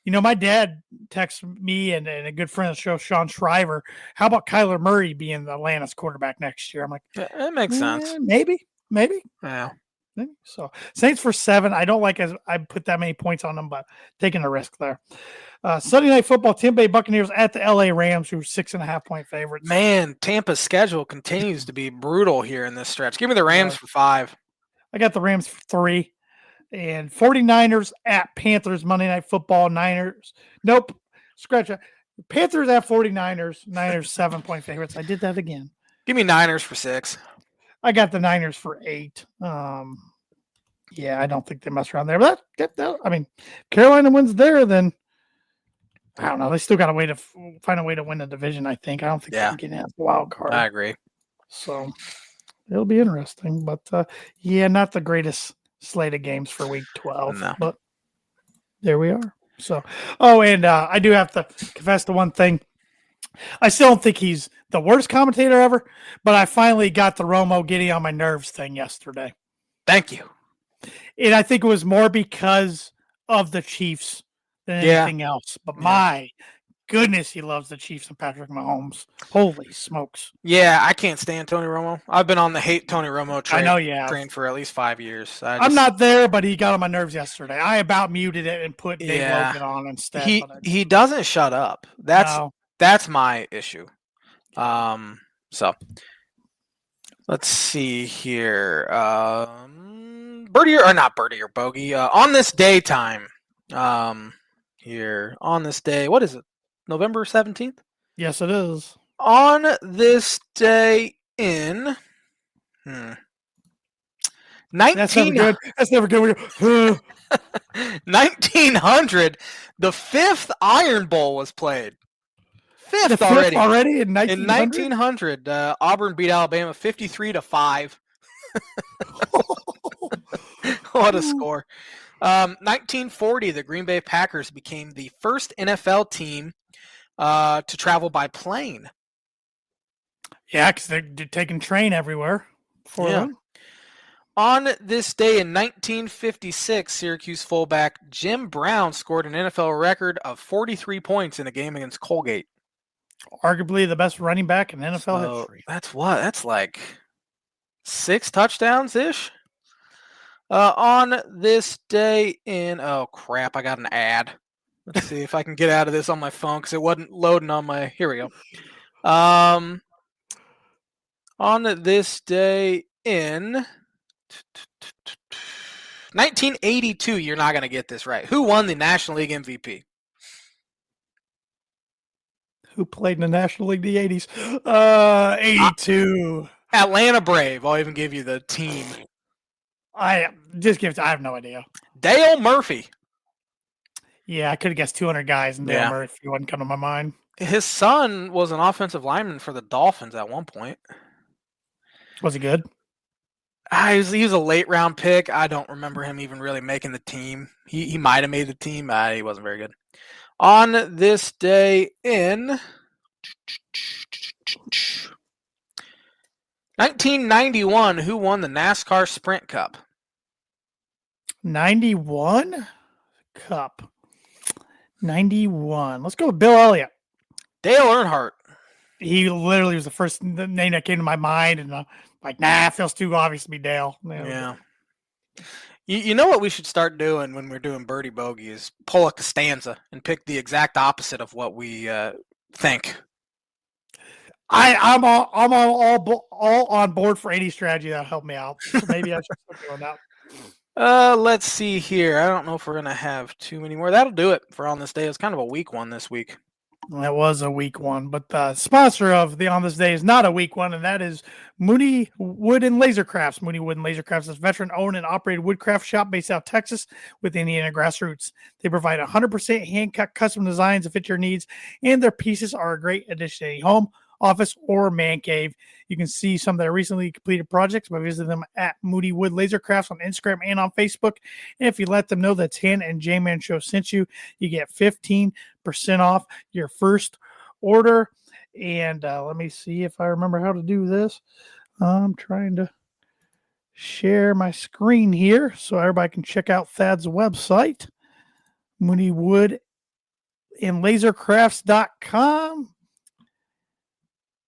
my dad texted me and a good friend of the show, Sean Shriver, how about Kyler Murray being the Atlanta's quarterback next year? I'm like, that makes sense. Maybe. Yeah. So Saints for 7. I don't like as I put that many points on them, but taking a risk there. Sunday Night Football, Tampa Bay Buccaneers at the LA Rams, who are 6.5-point favorites. Man, Tampa's schedule continues to be brutal here in this stretch. Give me the Rams for 5. I got the Rams for 3. And 49ers at Panthers, Monday Night Football, Niners. Nope. Scratch it. Panthers at 49ers. Niners 7-point favorites. I did that again. Give me Niners for 6. I got the Niners for 8. Yeah, I don't think they mess around there. But I mean, Carolina wins there, then I don't know. They still got to find a way to win the division, I think. I don't think they can get in as a wild card. I agree. So it'll be interesting. But, not the greatest slate of games for week 12. No. But there we are. So, and I do have to confess to one thing. I still don't think he's the worst commentator ever, but I finally got the Romo getting on my nerves thing yesterday. Thank you. And I think it was more because of the Chiefs than anything else. But my goodness, he loves the Chiefs and Patrick Mahomes. Holy smokes. Yeah, I can't stand Tony Romo. I've been on the hate Tony Romo train for at least 5 years. I'm not there, but he got on my nerves yesterday. I about muted it and put Dave Logan on instead. He doesn't shut up. That's my issue. So let's see here. Birdie or not Birdie or Bogey. On this day time. Here on this day. What is it? November 17th? Yes, it is. On this day in 1900, That's never good. 1900, the 5th Iron Bowl was played. Fifth already in 1900. Auburn beat Alabama 53-5. What a score. 1940, the Green Bay Packers became the first NFL team to travel by plane. Yeah, because they're taking train everywhere. On this day in 1956, Syracuse fullback Jim Brown scored an NFL record of 43 points in a game against Colgate. Arguably the best running back in NFL history. That's like 6 touchdowns-ish. On this day in... Oh, crap, I got an ad. Let's see if I can get out of this on my phone because it wasn't loading on my. Here we go. On this day in 1982, you're not going to get this right. Who won the National League MVP? Who played in the National League in the 80s? 82. Atlanta Brave. I'll even give you the team. I have no idea. Dale Murphy. Yeah, I could have guessed 200 guys, and Dale Yeah. Murphy wouldn't come to my mind. His son was an offensive lineman for the Dolphins at one point. Was he good? He was a late round pick. I don't remember him even really making the team. He might have made the team. He wasn't very good. On this day in 1991, who won the NASCAR Sprint Cup? 91 Cup. 91. Let's go with Bill Elliott. Dale Earnhardt. He literally was the first name that came to my mind, and it feels too obvious to be Dale. Yeah. You know what we should start doing when we're doing birdie bogey is pull a Costanza and pick the exact opposite of what we think. I'm all on board for any strategy that'll help me out. So maybe I should start doing that. Let's see here. I don't know if we're gonna have too many more. That'll do it for On This Day. It's kind of a weak one this week. That was a weak one, but the sponsor of the On This Day is not a weak one, and that is Mooney Wood and Laser Crafts. Mooney Wood and Laser Crafts is a veteran-owned and operated woodcraft shop based out of Texas with Indiana grassroots. They provide 100% hand-cut custom designs that fit your needs, and their pieces are a great addition to any home, office, or man cave. You can see some of their recently completed projects by visiting them at Moody Wood Laser Crafts on Instagram and on Facebook. And if you let them know that Tan and J-Man Show sent you, you get 15% off your first order. And let me see if I remember how to do this. I'm trying to share my screen here so everybody can check out Thad's website, Moody Wood and lasercrafts.com.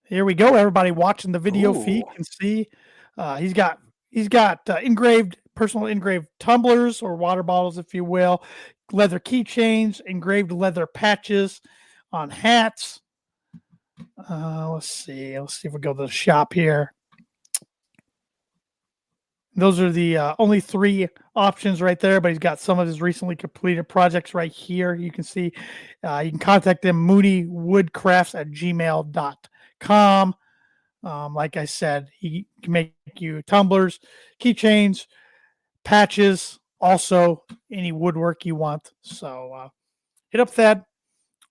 Here we go. Everybody watching the video feed can see he's got personal engraved tumblers or water bottles, if you will, leather keychains, engraved leather patches on hats. Let's see if we go to the shop here. Those are the only 3 options right there, but he's got some of his recently completed projects right here. You can see you can contact them, moodywoodcrafts@gmail.com. Like I said, he can make you tumblers, keychains, patches, also any woodwork you want. So hit up Thad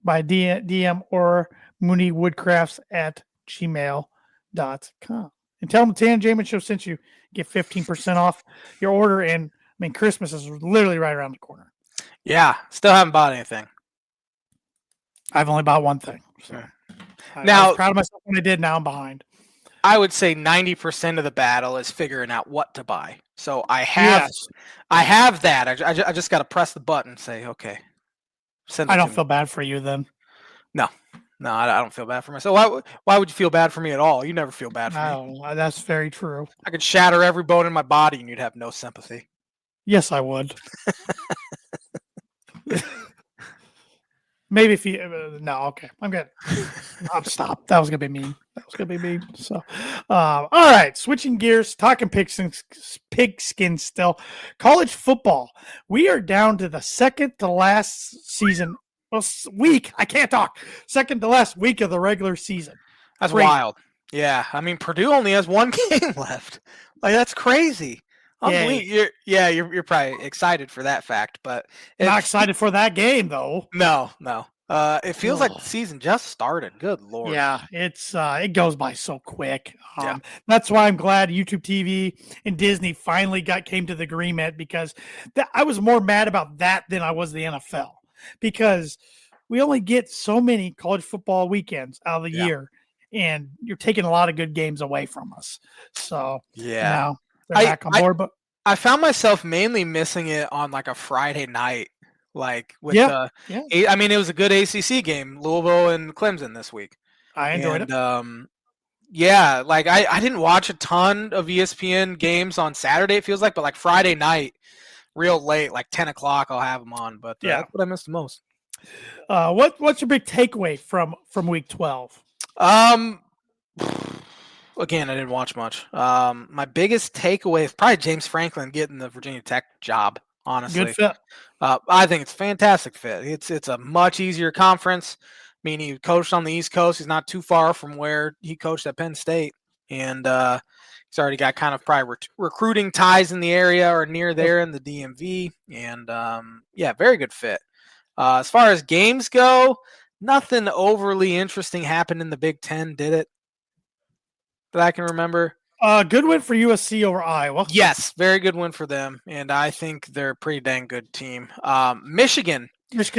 by DM or moodywoodcrafts@gmail.com. And tell them the Tan Jamin Show sent you. Get 15% off your order. And Christmas is literally right around the corner. Yeah, still haven't bought anything. I've only bought one thing. So I was proud of myself when I did. Now I'm behind. I would say 90% of the battle is figuring out what to buy. So I have that. I just got to press the button and say, okay. I don't feel bad for you then. No, I don't feel bad for myself. Why would you feel bad for me at all? You never feel bad for me. That's very true. I could shatter every bone in my body and you'd have no sympathy. Yes, I would. Maybe if you no, okay, I'm good. I'll stop. That was gonna be mean. So, all right, switching gears, talking pigskin still. College football. We are down to the second to last season week. I can't talk. Second to last week of the regular season. That's wild. Yeah, Purdue only has 1 game left. Like, that's crazy. You're probably excited for that fact, but not excited for that game though. No. It feels like the season just started. Good Lord. Yeah, it goes by so quick. That's why I'm glad YouTube TV and Disney finally came to the agreement, because I was more mad about that than I was the NFL, because we only get so many college football weekends out of the year, and you're taking a lot of good games away from us. So now they're back on board. But I found myself mainly missing it on like a Friday night, like with it was a good ACC game, Louisville and Clemson this week. I enjoyed it. Like I didn't watch a ton of ESPN games on Saturday, it feels like, but like Friday night, real late, like 10 o'clock, I'll have them on. But that's what I missed the most. What's your big takeaway from week 12? Again, I didn't watch much. My biggest takeaway is probably James Franklin getting the Virginia Tech job. Good Honestly, fit. I think it's a fantastic fit. It's a much easier conference. I mean, he coached on the East Coast. He's not too far from where he coached at Penn State, and he's already got kind of probably recruiting ties in the area or near there in the DMV. And yeah, very good fit. As far as games go, nothing overly interesting happened in the Big Ten, did it? That I can remember. Good win for USC over Iowa. Yes, very good win for them, and I think they're a pretty dang good team. Michigan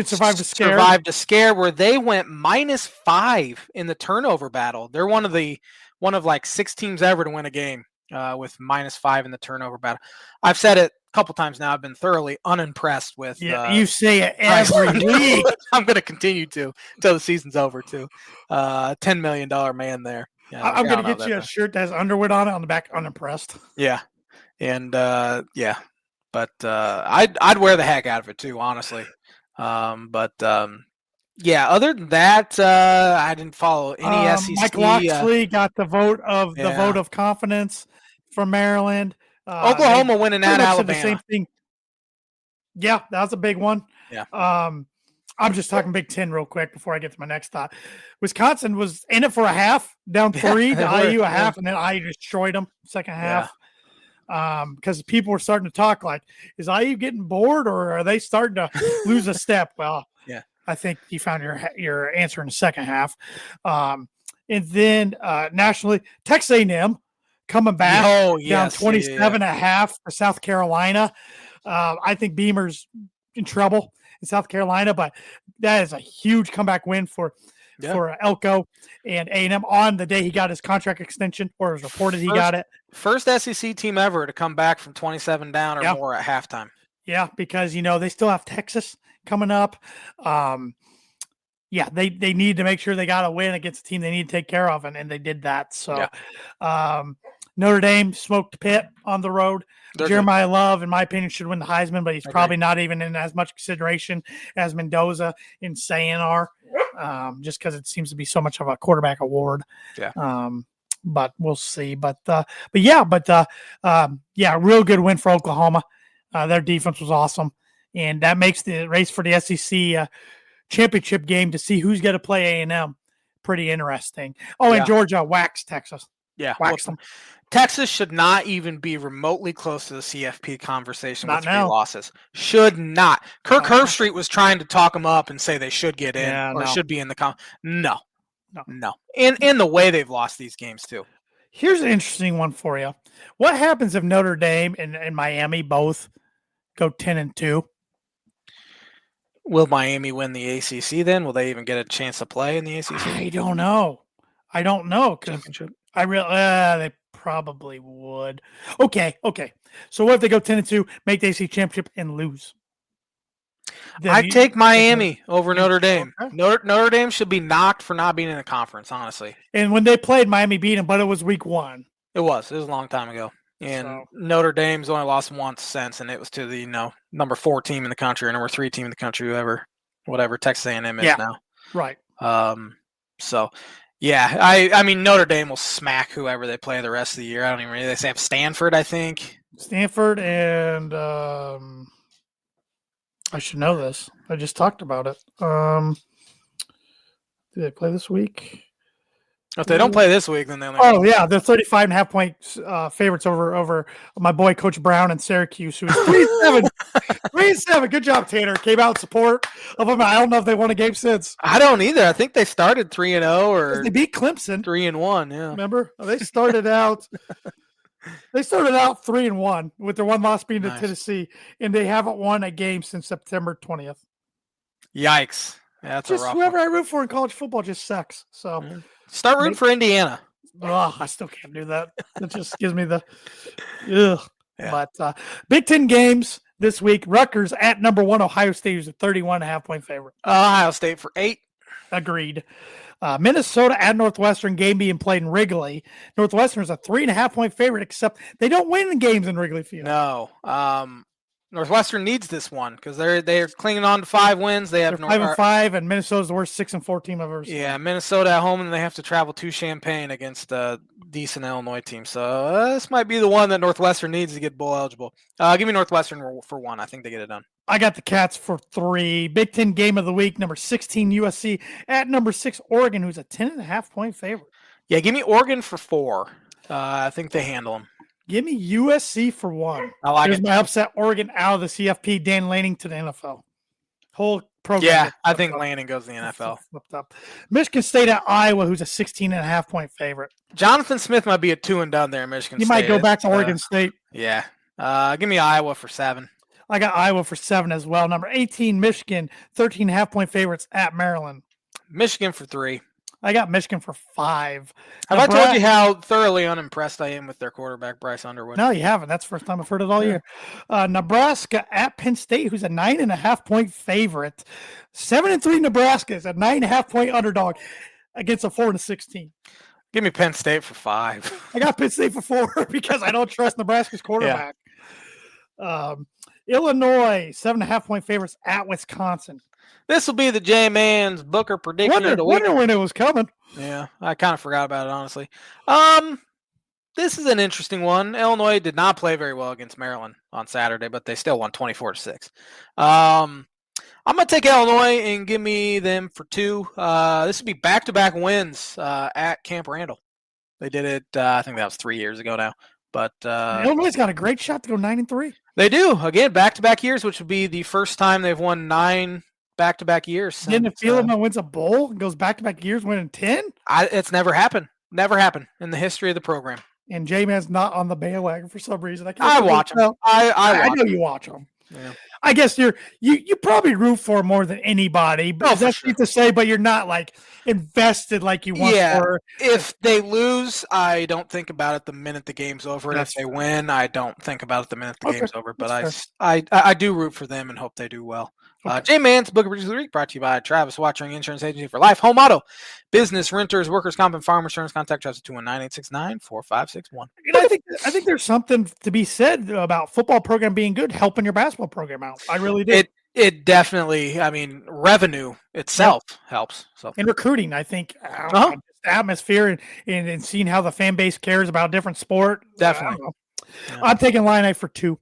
survived a scare. Survived a scare where they went -5 in the turnover battle. They're one of like 6 teams ever to win a game with -5 in the turnover battle. I've said it a couple times now. I've been thoroughly unimpressed with. Yeah, you say it every week. I'm going to continue to until the season's over. Too, $10 million man there. Yeah, I'm going to get you a shirt that has Underwood on it on the back. Unimpressed. Yeah, and yeah, but I'd wear the heck out of it too, honestly. Yeah, other than that, I didn't follow any SEC. Mike Loxley got the vote of confidence from Maryland. Oklahoma winning at Alabama. The same thing. Yeah, that was a big one. Yeah. I'm just talking Big Ten real quick before I get to my next thought. Wisconsin was in it for a half, down 3 to IU a half, and then IU destroyed them second half. Because people were starting to talk like, is IU getting bored or are they starting to lose a step? Well, yeah, I think you found your answer in the second half. And then nationally, Texas A&M coming back down 27 a half for South Carolina. I think Beamer's in trouble in South Carolina, but that is a huge comeback win for Elko and A&M on the day he got his contract extension, or it was reported he got it. First SEC team ever to come back from 27 down or more at halftime. Yeah, because, they still have Texas coming up. Yeah, they need to make sure they got a win against a team they need to take care of, and they did that. So Notre Dame smoked Pitt on the road. Jeremiah Love, in my opinion, should win the Heisman, but he's probably not even in as much consideration as Mendoza and Sayonara, just because it seems to be so much of a quarterback award. Yeah. But we'll see. But real good win for Oklahoma. Their defense was awesome, and that makes the race for the SEC championship game to see who's going to play A&M pretty interesting. And Georgia waxed Texas. Yeah, waxed them. Texas should not even be remotely close to the CFP conversation with 3 losses. Should not. Kirk Herbstreit was trying to talk them up and say they should get in should be in the No. And the way they've lost these games too. Here's an interesting one for you. What happens if Notre Dame and Miami both go 10-2? Will Miami win the ACC then? Will they even get a chance to play in the ACC? I don't know. Because they probably would. Okay. So what if they go 10-2, make the ACC championship, and lose? I take Miami over Notre Dame. Okay. Notre Dame should be knocked for not being in the conference, honestly. And when they played, Miami beat them, but it was week 1. It was a long time ago. And Notre Dame's only lost once since, and it was to the number 4 team in the country or number 3 team in the country, whatever Texas A&M is now. Right. So, yeah, I mean Notre Dame will smack whoever they play the rest of the year. I don't even really. They have Stanford, I think. Stanford and I should know this. I just talked about it. Did they play this week? If they don't play this week, then they'll. They're 35.5 point favorites over my boy Coach Brown in Syracuse, who's 3-7. 3-7. Good job, Tanner. Came out in support of them. I don't know if they won a game since. I don't either. I think they started 3-0 or they beat Clemson 3-1. Yeah, remember they started out. They started out 3-1 with their one loss being to Tennessee, and they haven't won a game since September 20th. Yikes! Yeah, that's just a rough whoever one. I root for in college football just sucks. So. Mm-hmm. Start rooting for Indiana. I still can't do that. It just gives me the ugh. Yeah. But Big Ten games this week. Rutgers at number 1 Ohio State, who's a 31.5 point favorite. Ohio State for 8. Agreed. Minnesota at Northwestern, game being played in Wrigley. Northwestern is a 3.5 point favorite, except they don't win the games in Wrigley Field. No. Northwestern needs this one because they're clinging on to 5 wins. They They're have 5-5, and Minnesota's the worst 6-4 team I've ever seen. Yeah, Minnesota at home, and they have to travel to Champaign against a decent Illinois team. So this might be the one that Northwestern needs to get bowl eligible. Give me Northwestern for 1. I think they get it done. I got the Cats for 3. Big Ten game of the week, number 16 USC at number 6 Oregon, who's a 10.5-point favorite. Yeah, give me Oregon for 4. I think they handle them. Give me USC for 1. I like Here's it. my upset: Oregon out of the CFP. Dan Lanning to the NFL. Whole program. Yeah, I think Lanning goes to the NFL. Flipped up. Michigan State at Iowa, who's a 16.5-point favorite. Jonathan Smith might be a 2 and done there in Michigan He State. might go back to Oregon State. Yeah. Give me Iowa for 7. I got Iowa for 7 as well. Number 18, Michigan, 13.5-point favorites at Maryland. Michigan for 3. I got Michigan for 5. Have I told you how thoroughly unimpressed I am with their quarterback, Bryce Underwood? No, you haven't. That's the first time I've heard it all year. Nebraska at Penn State, who's a 9.5-point favorite. 7-3 Nebraska is a 9.5-point underdog against a 4-6 team. Give me Penn State for 5. I got Penn State for 4 because I don't trust Nebraska's quarterback. Yeah. Illinois, 7.5-point favorites at Wisconsin. This will be the J-Man's Booker prediction of the week. Wonder when it was coming. Yeah, I kind of forgot about it, honestly. This is an interesting one. Illinois did not play very well against Maryland on Saturday, but they still won 24-6. I'm going to take Illinois and give me them for 2. This would be back-to-back wins at Camp Randall. They did it, I think that was 3 years ago now. But Illinois got a great shot to go 9-3. They do. Again, back-to-back years, which would be the first time they've won 9 back-to-back years. Didn't it feel when wins a bowl and goes back-to-back years winning 10? It's never happened. Never happened in the history of the program. And J-Man's not on the bandwagon for some reason. I watch them. I know you watch them. Yeah. I guess you probably root for more than anybody. But that's sure to say, but you're not like invested like you once were. If they lose, I don't think about it the minute the game's over. And if they win, I don't think about it the minute the game's over. But I do root for them and hope they do well. Okay. J-Man's Book of Bridges of the Week brought to you by Travis Watching Insurance Agency for Life, Home Auto, Business, Renters, Workers' Comp, and Farm Insurance. Contact Travis at 219-869-4561. I think there's something to be said about football program being good, helping your basketball program out. I really do. It definitely, revenue itself helps. So in recruiting, I think atmosphere and seeing how the fan base cares about different sport. Definitely. I'm taking Illini for 2.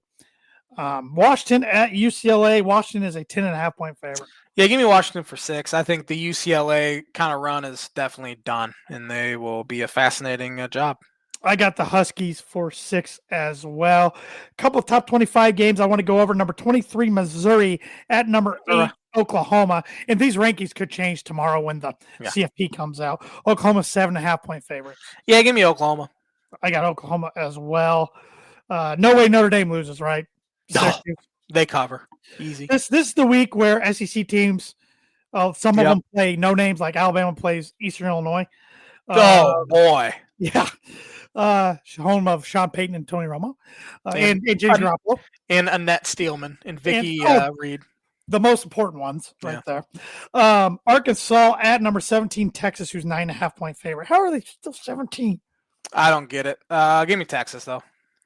Washington at UCLA. Washington is a 10.5-point favorite. Yeah, give me Washington for 6. I think the UCLA kind of run is definitely done, and they will be a fascinating job. I got the Huskies for 6 as well. A couple of top 25 games I want to go over. Number 23, Missouri at number 8, Oklahoma. And these rankings could change tomorrow when the CFP comes out. Oklahoma 7.5-point favorites. Yeah, give me Oklahoma. I got Oklahoma as well. No way Notre Dame loses, right? Oh, they cover easy. This is the week where SEC teams, some of them play no names, like Alabama plays Eastern Illinois. Oh boy, yeah. Home of Sean Payton and Tony Romo, and Jimmy Garoppolo, and Annette Steelman and Vicky Reed. The most important ones right there. Arkansas at number 17, Texas, who's 9.5-point favorite. How are they still 17? I don't get it. Give me Texas though.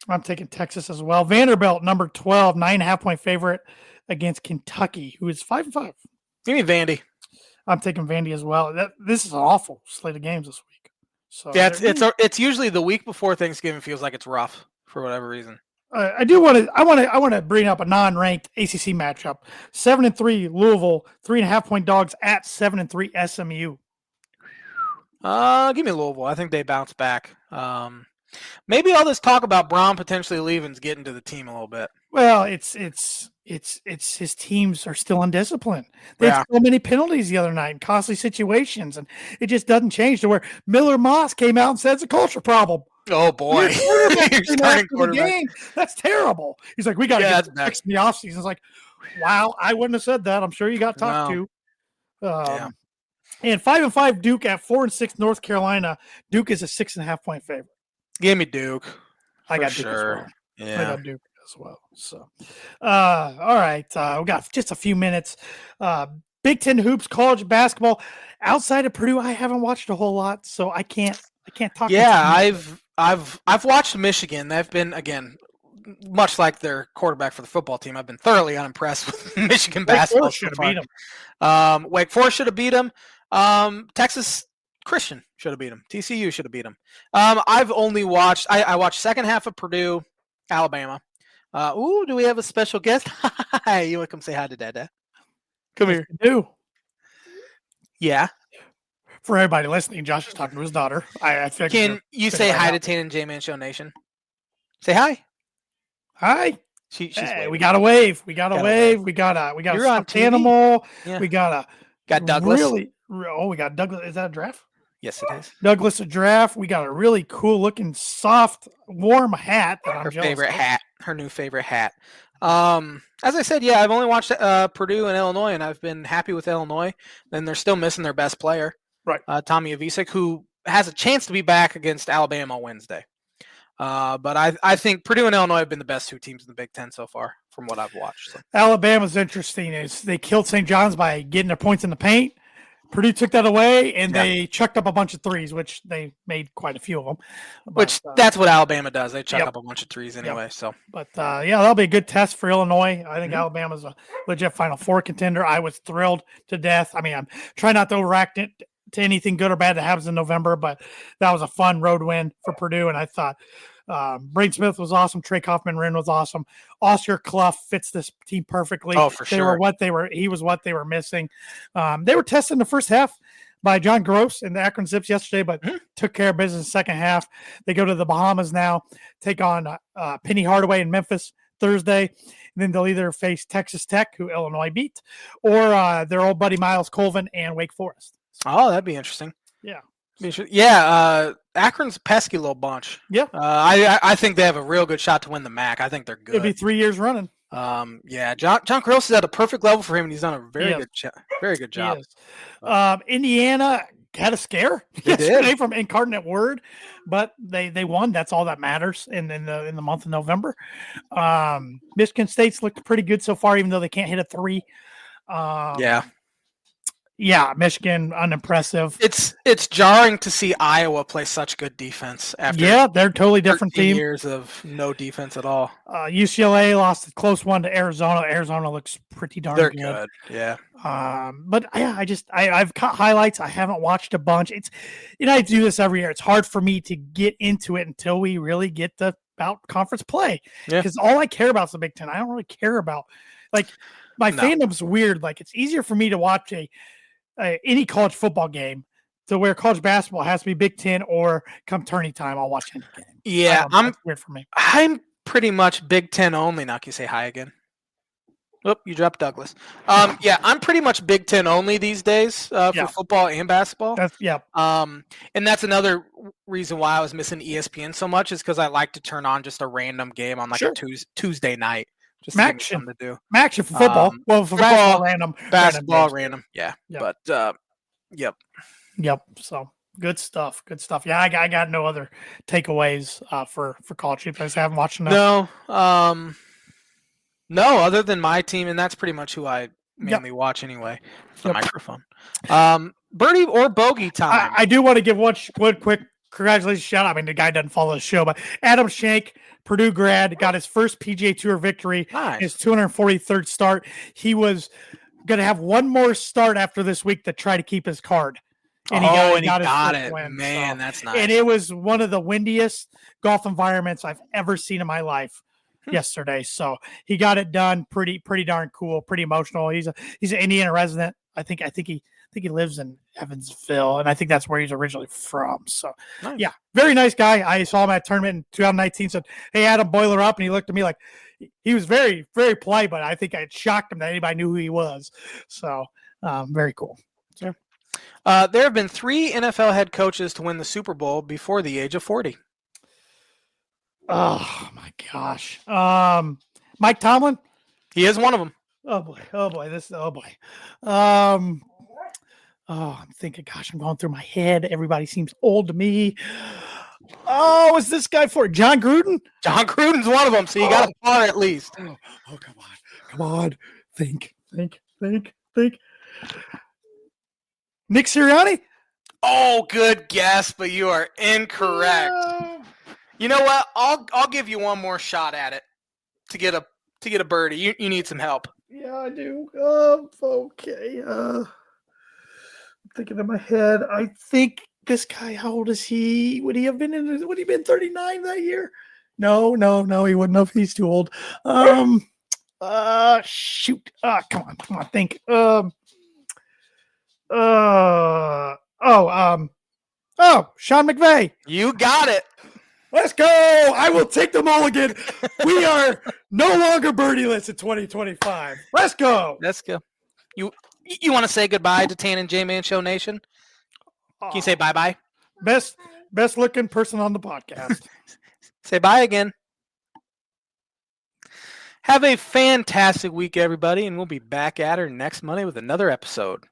I'm taking Texas as well. Vanderbilt, number 12, 9.5-point favorite against Kentucky, who is 5-5. Give me Vandy. I'm taking Vandy as well. This is an awful slate of games this week. So yeah, it's usually the week before Thanksgiving feels like it's rough for whatever reason. I want to bring up a non-ranked ACC matchup. 7-3 Louisville, 3.5-point dogs at 7-3 SMU. Give me Louisville. I think they bounce back. Maybe all this talk about Braun potentially leaving is getting to the team a little bit. Well, it's his teams are still undisciplined. They had so many penalties the other night and costly situations, and it just doesn't change to where Miller Moss came out and said it's a culture problem. Oh boy, you're starting quarterback. That's terrible. He's like, we got to get fixed in the offseason. It's like, wow, I wouldn't have said that. I'm sure you got talked to. And 5-5 Duke at 4-6 North Carolina. Duke is a 6.5-point favorite. Give me Duke. I got Duke as well. Yeah. I got Duke as well. So, all right. We got just a few minutes. Big Ten hoops, college basketball. Outside of Purdue, I haven't watched a whole lot, so I can't talk. Yeah, I've watched Michigan. They've been, again, much like their quarterback for the football team, I've been thoroughly unimpressed with Michigan Wake basketball Forest so should have far. beat them. Wake Forest should have beat them. Texas Christian should have beat them. TCU should have beat them. I've only watched. I watched second half of Purdue, Alabama. Do we have a special guest? Hi, you want to come say hi to Dada? Come Yes, here. we do. Yeah. For everybody listening, Josh is talking to his daughter. I figured. Can you say hi to Tan and J-Man Show Nation? Say hi. Hi. She's hey, we got to wave. We got to wave. We got a stuffed animal. Yeah. We got Douglas. We got Douglas. Is that a giraffe? Yes, it is. Douglas a giraffe. We got a really cool looking, soft, warm hat that I'm her jealous favorite of. hat. Her new favorite hat. As I said, I've only watched Purdue and Illinois, and I've been happy with Illinois. And they're still missing their best player, right? Tommy Avicic, who has a chance to be back against Alabama Wednesday. But I think Purdue and Illinois have been the best two teams in the Big Ten so far, from what I've watched. So. Alabama's interesting. Is they killed St. John's by getting their points in the paint. Purdue took that away, and they chucked up a bunch of threes, which they made quite a few of them. But, that's what Alabama does. They chuck up a bunch of threes anyway. So, but that'll be a good test for Illinois. I think Alabama's a legit Final Four contender. I was thrilled to death. I mean, I'm trying not to overreact it to anything good or bad that happens in November, but that was a fun road win for Purdue, and I thought Braden Smith was awesome. Trey Kaufman-Renn was awesome. Oscar Clough fits this team perfectly. Oh, for sure. He was what they were missing. They were tested in the first half by John Gross and the Akron Zips yesterday, but took care of business in the second half. They go to the Bahamas now, take on Penny Hardaway in Memphis Thursday. And then they'll either face Texas Tech, who Illinois beat, or their old buddy Miles Colvin and Wake Forest. Oh, that'd be interesting. Yeah. Akron's a pesky little bunch. Yeah. I think they have a real good shot to win the MAC. I think they're good. It'll be 3 years running. John Gross is at a perfect level for him, and he's done a very good job. Indiana had a scare yesterday from Incarnate Word, but they won. That's all that matters in the month of November. Michigan State's looked pretty good so far, even though they can't hit a three. Yeah, Michigan, unimpressive. It's jarring to see Iowa play such good defense after they're a totally different team. Years of no defense at all. UCLA lost a close one to Arizona. Arizona looks pretty darn good. They're good. Yeah. But I've caught highlights. I haven't watched a bunch. I do this every year. It's hard for me to get into it until we really get about conference play. Because all I care about is the Big Ten. I don't really care about my fandom's weird. Like it's easier for me to watch any college football game to where college basketball has to be Big Ten, or come tourney time, I'll watch any game. Yeah, that's weird for me. I'm pretty much Big Ten only now. Can you say hi again? Oh, you dropped Douglas. I'm pretty much Big Ten only these days for football and basketball. And that's another reason why I was missing ESPN so much, is because I like to turn on just a random game on a Tuesday night. Just something to do. Action for football. For basketball, random. Random. Yeah. But yep. So good stuff. Yeah, I got no other takeaways for college hoops. I just haven't watched enough. No, other than my team, and that's pretty much who I mainly watch anyway. The microphone. Birdie or bogey time. I do want to give one quick congratulations shout out. I mean, the guy doesn't follow the show, but Adam Shank, Purdue grad, got his first PGA Tour victory. Nice. His 243rd start. He was going to have one more start after this week to try to keep his card. And he got it. Win, man, that's nice. And it was one of the windiest golf environments I've ever seen in my life yesterday. So he got it done. Pretty darn cool. Pretty emotional. He's an Indiana resident. I think he lives in Evansville, and I think that's where he's originally from. So, nice. Very nice guy. I saw him at a tournament in 2019. Said, "Hey, Adam, boiler up," and he looked at me like he was very, very polite, but I think I had shocked him that anybody knew who he was. So, very cool. There have been 3 NFL head coaches to win the Super Bowl before the age of 40. Oh my gosh, Mike Tomlin. He is one of them. Oh boy. I'm thinking, gosh, I'm going through my head. Everybody seems old to me. Oh, is this guy for John Gruden? John Gruden's one of them, so you got a par at least. Oh, come on. Think. Nick Sirianni? Oh, good guess, but you are incorrect. You know what? I'll give you one more shot at it. to get a birdie. You need some help. Yeah, I do. Okay. I'm thinking in my head. I think this guy. How old is he? Would he have been in? Would he been 39 that year? No. He wouldn't have. He's too old. Shoot. Come on. Think. Sean McVay. You got it. Let's go. I will take the mulligan. We are no longer birdieless in 2025. Let's go. Let's go. You want to say goodbye to Tan and J-Man Show Nation? Can you say bye-bye? Best looking person on the podcast. Say bye again. Have a fantastic week, everybody, and we'll be back at her next Monday with another episode.